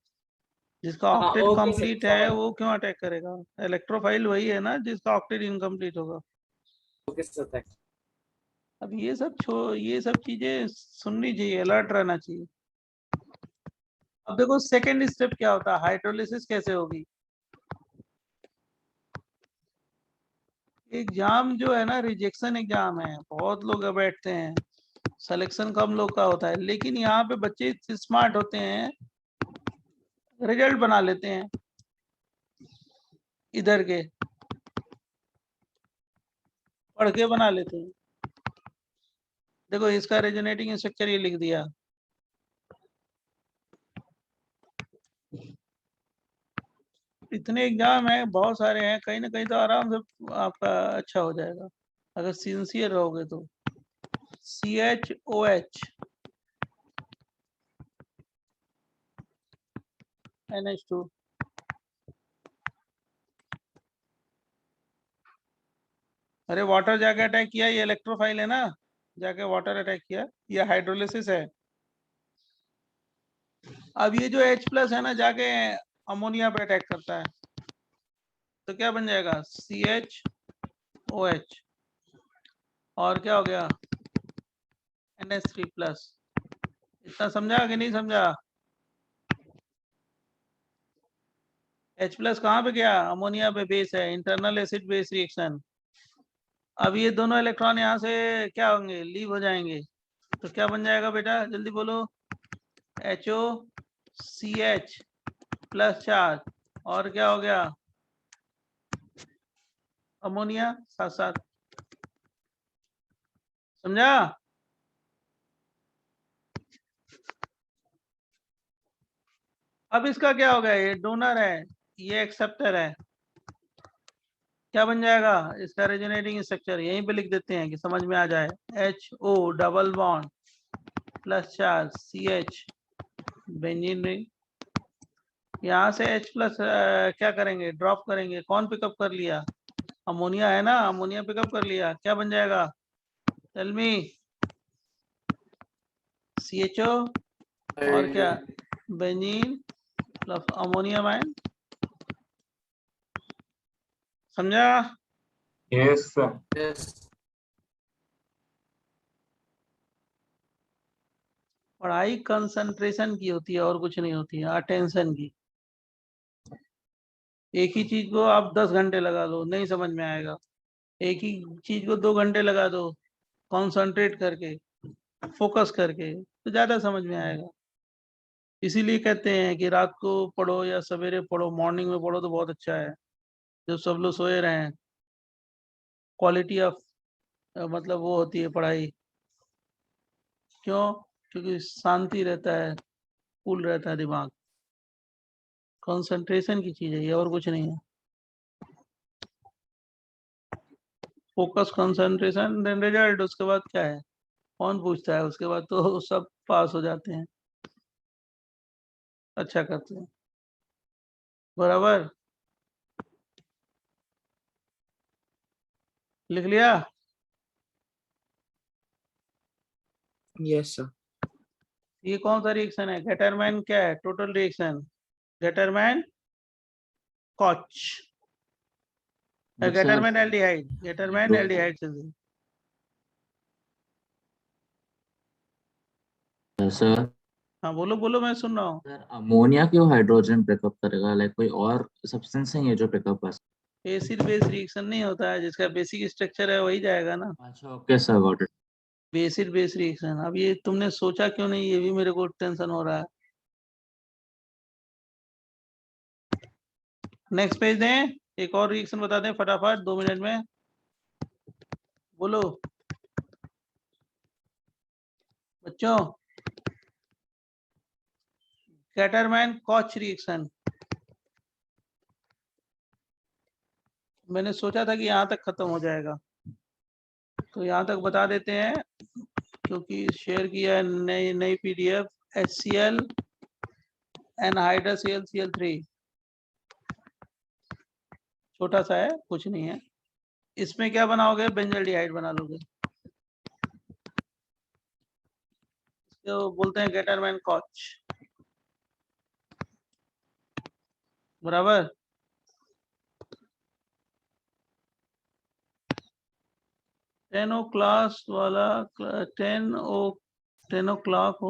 जिसका हाँ ऑक्टेट ओके सर, कंप्लीट है समझ। वो क्यों अटैक करेगा? इलेक्ट्रोफाइल वही है ना जिसका ऑक्टेट इनकम्प्लीट होगा। ओके सर, थैंक अब ये सब चीजें सुननी चाहिए, अलर्ट रहना चाहिए। अब देखो सेकंड स्टेप क्या होता है, हाइड्रोलिसिस कैसे होगी। एग्जाम जो है ना, रिजेक्शन एग्जाम है, बहुत लोग बैठते हैं, सिलेक्शन कम लोग का होता है, लेकिन यहाँ पे बच्चे स्मार्ट होते हैं, रिजल्ट बना लेते हैं इधर के, पढ़ के बना लेते हैं। देखो इसका रेजोनेटिंग स्ट्रक्चर ये लिख दिया। इतने एग्जाम है, बहुत सारे हैं, कहीं ना कहीं तो आराम से आपका अच्छा हो जाएगा अगर सिंसियर रहोगे तो। CHOH NH2। अरे वाटर जाके अटैक किया, ये इलेक्ट्रोफाइल है ना, जाके वाटर अटैक किया, ये हाइड्रोलिसिस है। अब ये जो H+ है ना, जाके अमोनिया पे अटैक करता है, तो क्या बन जाएगा? CHOH। और क्या हो गया? NH3+। इतना समझा कि नहीं समझा? H+ कहाँ पे गया? अमोनिया पे बेस है, इंटरनल एसिड बेस रिएक्शन। अब ये दोनों इलेक्ट्रॉन यहाँ से क्या होंगे? लीव हो जाएंगे, तो क्या बन जाएगा बेटा, जल्दी बोलो? HOCH+ चार्ज, और क्या हो गया? अमोनिया साथ साथ। समझा? अब इसका क्या होगा? ये डोनर है, ये एक्सेप्टर है, क्या बन जाएगा इसका रेजोनेटिंग स्ट्रक्चर? यहीं पे लिख देते हैं कि समझ में आ जाए। HO double bond plus charge CH benzene ring. यहाँ से H+ क्या करेंगे? ड्रॉप करेंगे। कौन पिकअप कर लिया? अमोनिया है ना, अमोनिया पिकअप कर लिया, क्या बन जाएगा? Tell me. CHO और क्या? Benzene plus ammonium ion. समझा? Yes, sir. यस। पढ़ाई कंसंट्रेशन की होती है और कुछ नहीं होती है, अटेंशन की। एक ही चीज को आप 10 घंटे लगा लो, नहीं समझ में आएगा। एक ही चीज को 2 घंटे लगा दो, कॉन्सेंट्रेट करके, फोकस करके, तो ज्यादा समझ में आएगा। इसीलिए कहते हैं कि रात को पढ़ो या सवेरे पढ़ो, मॉर्निंग में पढ़ो तो बहुत अच्छा है, जब सब लोग सोए रहे हैं। क्वालिटी ऑफ मतलब वो होती है पढ़ाई। क्यों? क्योंकि शांति रहता है, कूल रहता है दिमाग। कंसंट्रेशन की चीज है ये, और कुछ नहीं है। Focus, concentration, then result. उसके बाद क्या है? कौन पूछता है? उसके बाद तो सब पास हो जाते हैं, अच्छा करते हैं। बराबर लिख लिया? Yes sir. ये कौन सा रिएक्शन है? डिटरमाइन क्या है? Total reaction. Determine Koch. But sir, Determine aldehyde. Determine aldehyde से दे। सर हाँ बोलो बोलो, मैं सुन रहा हूँ। सर अमोनिया क्यों हाइड्रोजन पिकअप करेगा? लाइक कोई और सब्सटेंस नहीं है जो पिकअप कर सकता? एसिड बेस रिएक्शन नहीं होता है, जिसका बेसिक स्ट्रक्चर है वही जाएगा ना। अच्छा okay sir, got it. Acid base reaction. अब ये तुमने सोचा क्यों नहीं, ये भी मेरे को टेंशन हो रहा है। नेक्स्ट पेज दें, एक और रिएक्शन बता दें फटाफट 2 मिनट में, बोलो बच्चों। कैटरमैन कॉच रिएक्शन। मैंने सोचा था कि यहाँ तक खत्म हो जाएगा, तो यहाँ तक बता देते हैं, क्योंकि शेयर किया है नई नई पीडीएफ। HCl एनहाइड्रस Cl3, छोटा सा है, कुछ नहीं है। इसमें क्या बनाओगे? बेंजल्डिहाइड बना लोगे, तो बोलते हैं कैटरमैन कॉच, बराबर। टेनो क्लास वाला 10 o'clock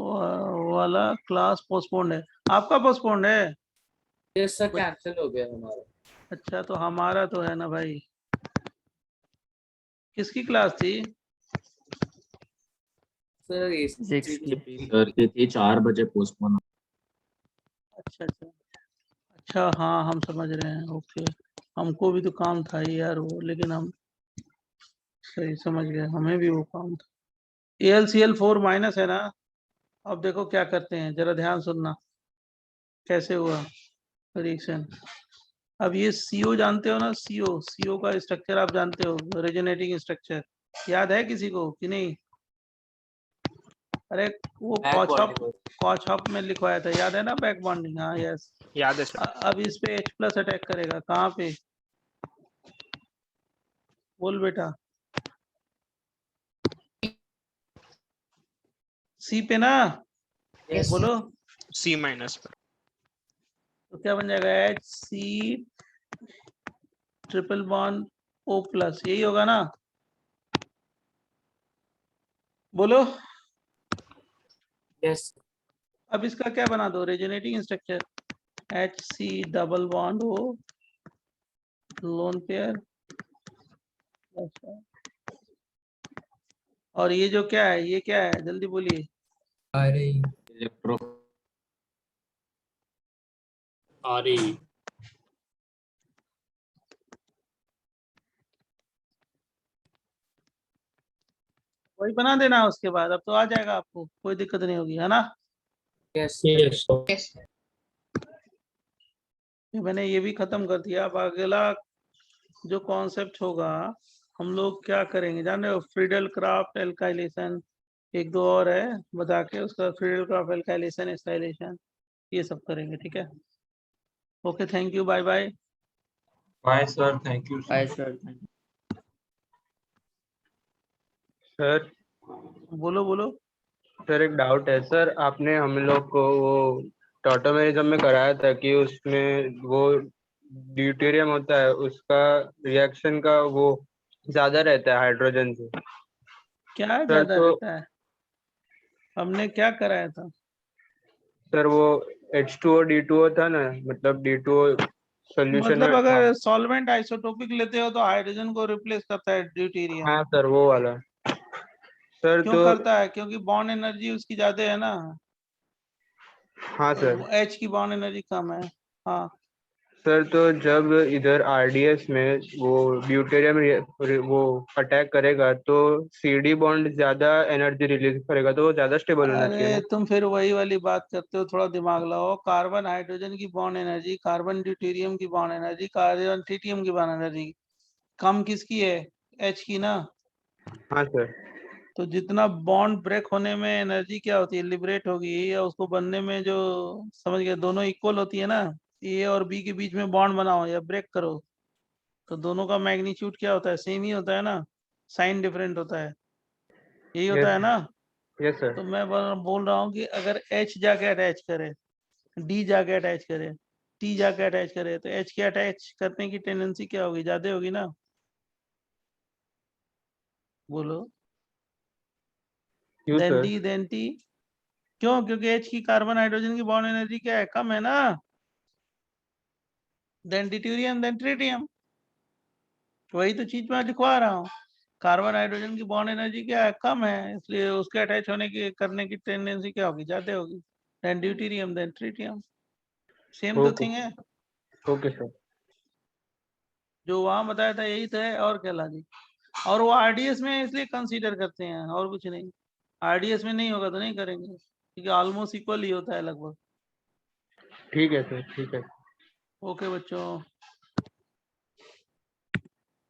वाला क्लास पोस्टपोन्ड है। आपका पोस्टपोन्ड है? यस सर, कैंसिल हो गया हमारा। अच्छा, तो हमारा तो है ना भाई। किसकी क्लास थी? सर सर की थी 4 बजे पोस्टपोन। अच्छा अच्छा अच्छा, हाँ हम समझ रहे हैं, ओके। हमको भी तो काम था ही यार वो, लेकिन हम सही समझ गए, हमें भी वो काम था। AlCl4 माइनस है ना। अब देखो क्या करते हैं, जरा ध्यान सुनना कैसे हुआ रिएक्शन। अब ये CO जानते हो ना, CO का स्ट्रक्चर आप जानते हो, रेजोनेटिंग स्ट्रक्चर याद है किसी को कि नहीं? अरे वो कॉच हब में लिखवाया था, याद है ना? बैक बॉन्डिंग, हाँ यस याद है सर। अब इस पे H+ अटैक करेगा, कहाँ पे? बोल बेटा। C पे ना, बोलो। C माइनस पर। तो क्या बन जाएगा? HC ट्रिपल बॉन्ड O+, यही होगा ना? बोलो। यस अब इसका क्या बना दो? Resonating structure HC double bond O lone pair, और ये जो क्या है, ये क्या है, जल्दी बोलिए। इलेक्ट्रो RE वही बना देना, उसके बाद अब तो आ जाएगा, आपको कोई दिक्कत नहीं होगी, है ना? यस यस मैंने ये भी खत्म कर दिया। अब अगला जो कॉन्सेप्ट होगा, हम लोग क्या करेंगे जान रहे हो? फ्रीडल क्राफ्ट एल्काइलेशन, एक दो और है बता के, उसका फ्रीडल क्राफ्ट एल्काइलेशन एस्टाइलेशन, ये सब करेंगे, ठीक है? Okay, thank you, bye bye. Bye sir, thank you. Bye sir. Sir बोलो बोलो। सर एक डाउट है सर, आपने हम लोग को वो टॉटोमेरिज्म में कराया था कि उसमें वो ड्यूटेरियम होता है, उसका रिएक्शन का वो ज्यादा रहता है हाइड्रोजन से। क्या सर ज्यादा तो रहता है? हमने क्या कराया था? सर वो H2O D2O था ना, मतलब D2O सोल्यूशन मतलब में था। अगर सॉल्वेंट आइसोटोपिक लेते हो तो हाइड्रोजन को रिप्लेस करता है ड्यूटेरियम। हाँ सर वो वाला। सर क्यों तो करता है? क्योंकि बॉन्ड एनर्जी उसकी ज्यादा है ना, हाँ सर। H की बॉन्ड एनर्जी कम है। हाँ, सर तो जब इधर RDS में वो ड्यूटेरियम वो अटैक करेगा तो CD बॉन्ड ज्यादा एनर्जी रिलीज करेगा, तो वो ज्यादा स्टेबल होना चाहिए अरे ना। तुम फिर वही वाली बात करते हो, थोड़ा दिमाग लगाओ। कार्बन हाइड्रोजन की बॉन्ड एनर्जी, कार्बन ड्यूटेरियम की बॉन्ड एनर्जी, कार्बन ट्रिटियम की बॉन्ड एनर्जी कम किसकी है? H की ना। हाँ सर। तो जितना बॉन्ड ब्रेक होने में एनर्जी क्या होती है, लिबरेट होगी, या उसको बनने में जो, समझ गए, दोनों इक्वल होती है ना। A और B के बीच में बॉन्ड बनाओ या ब्रेक करो, तो दोनों का मैग्नीट्यूड क्या होता है? सेम ही होता है ना, साइन डिफरेंट होता है, यही होता है ना? Yes sir. तो मैं बोल रहा हूँ कि अगर H जाके अटैच करे, D जाके अटैच करे, टी जाके अटैच करे तो एच के अटैच करने की टेंडेंसी क्या होगी, ज्यादा होगी ना? बोलो। क्यों then sir? D then T. क्यों? क्योंकि एच की कार्बन हाइड्रोजन की बॉन्ड एनर्जी क्या है, कम है ना। देन ड्यूटेरियम देन ट्रिटियम, वही तो चीज मैं लिखवा रहा हूँ। कार्बन हाइड्रोजन की बॉन्ड एनर्जी क्या है, कम है, इसलिए उसके अटैच होने की करने की टेंडेंसी क्या होगी, ज्यादा होगी। Then deuterium then tritium, same तो ओके थिंग है। Okay sir. जो वहां बताया था यही तो है, और क्या लाजी। और वो आरडीएस में इसलिए कंसीडर करते हैं, और कुछ नहीं। आरडीएस में नहीं होगा तो नहीं करेंगे, क्योंकि ऑलमोस्ट इक्वल ही होता है लगभग। ठीक है सर, ठीक है। ओके बच्चों।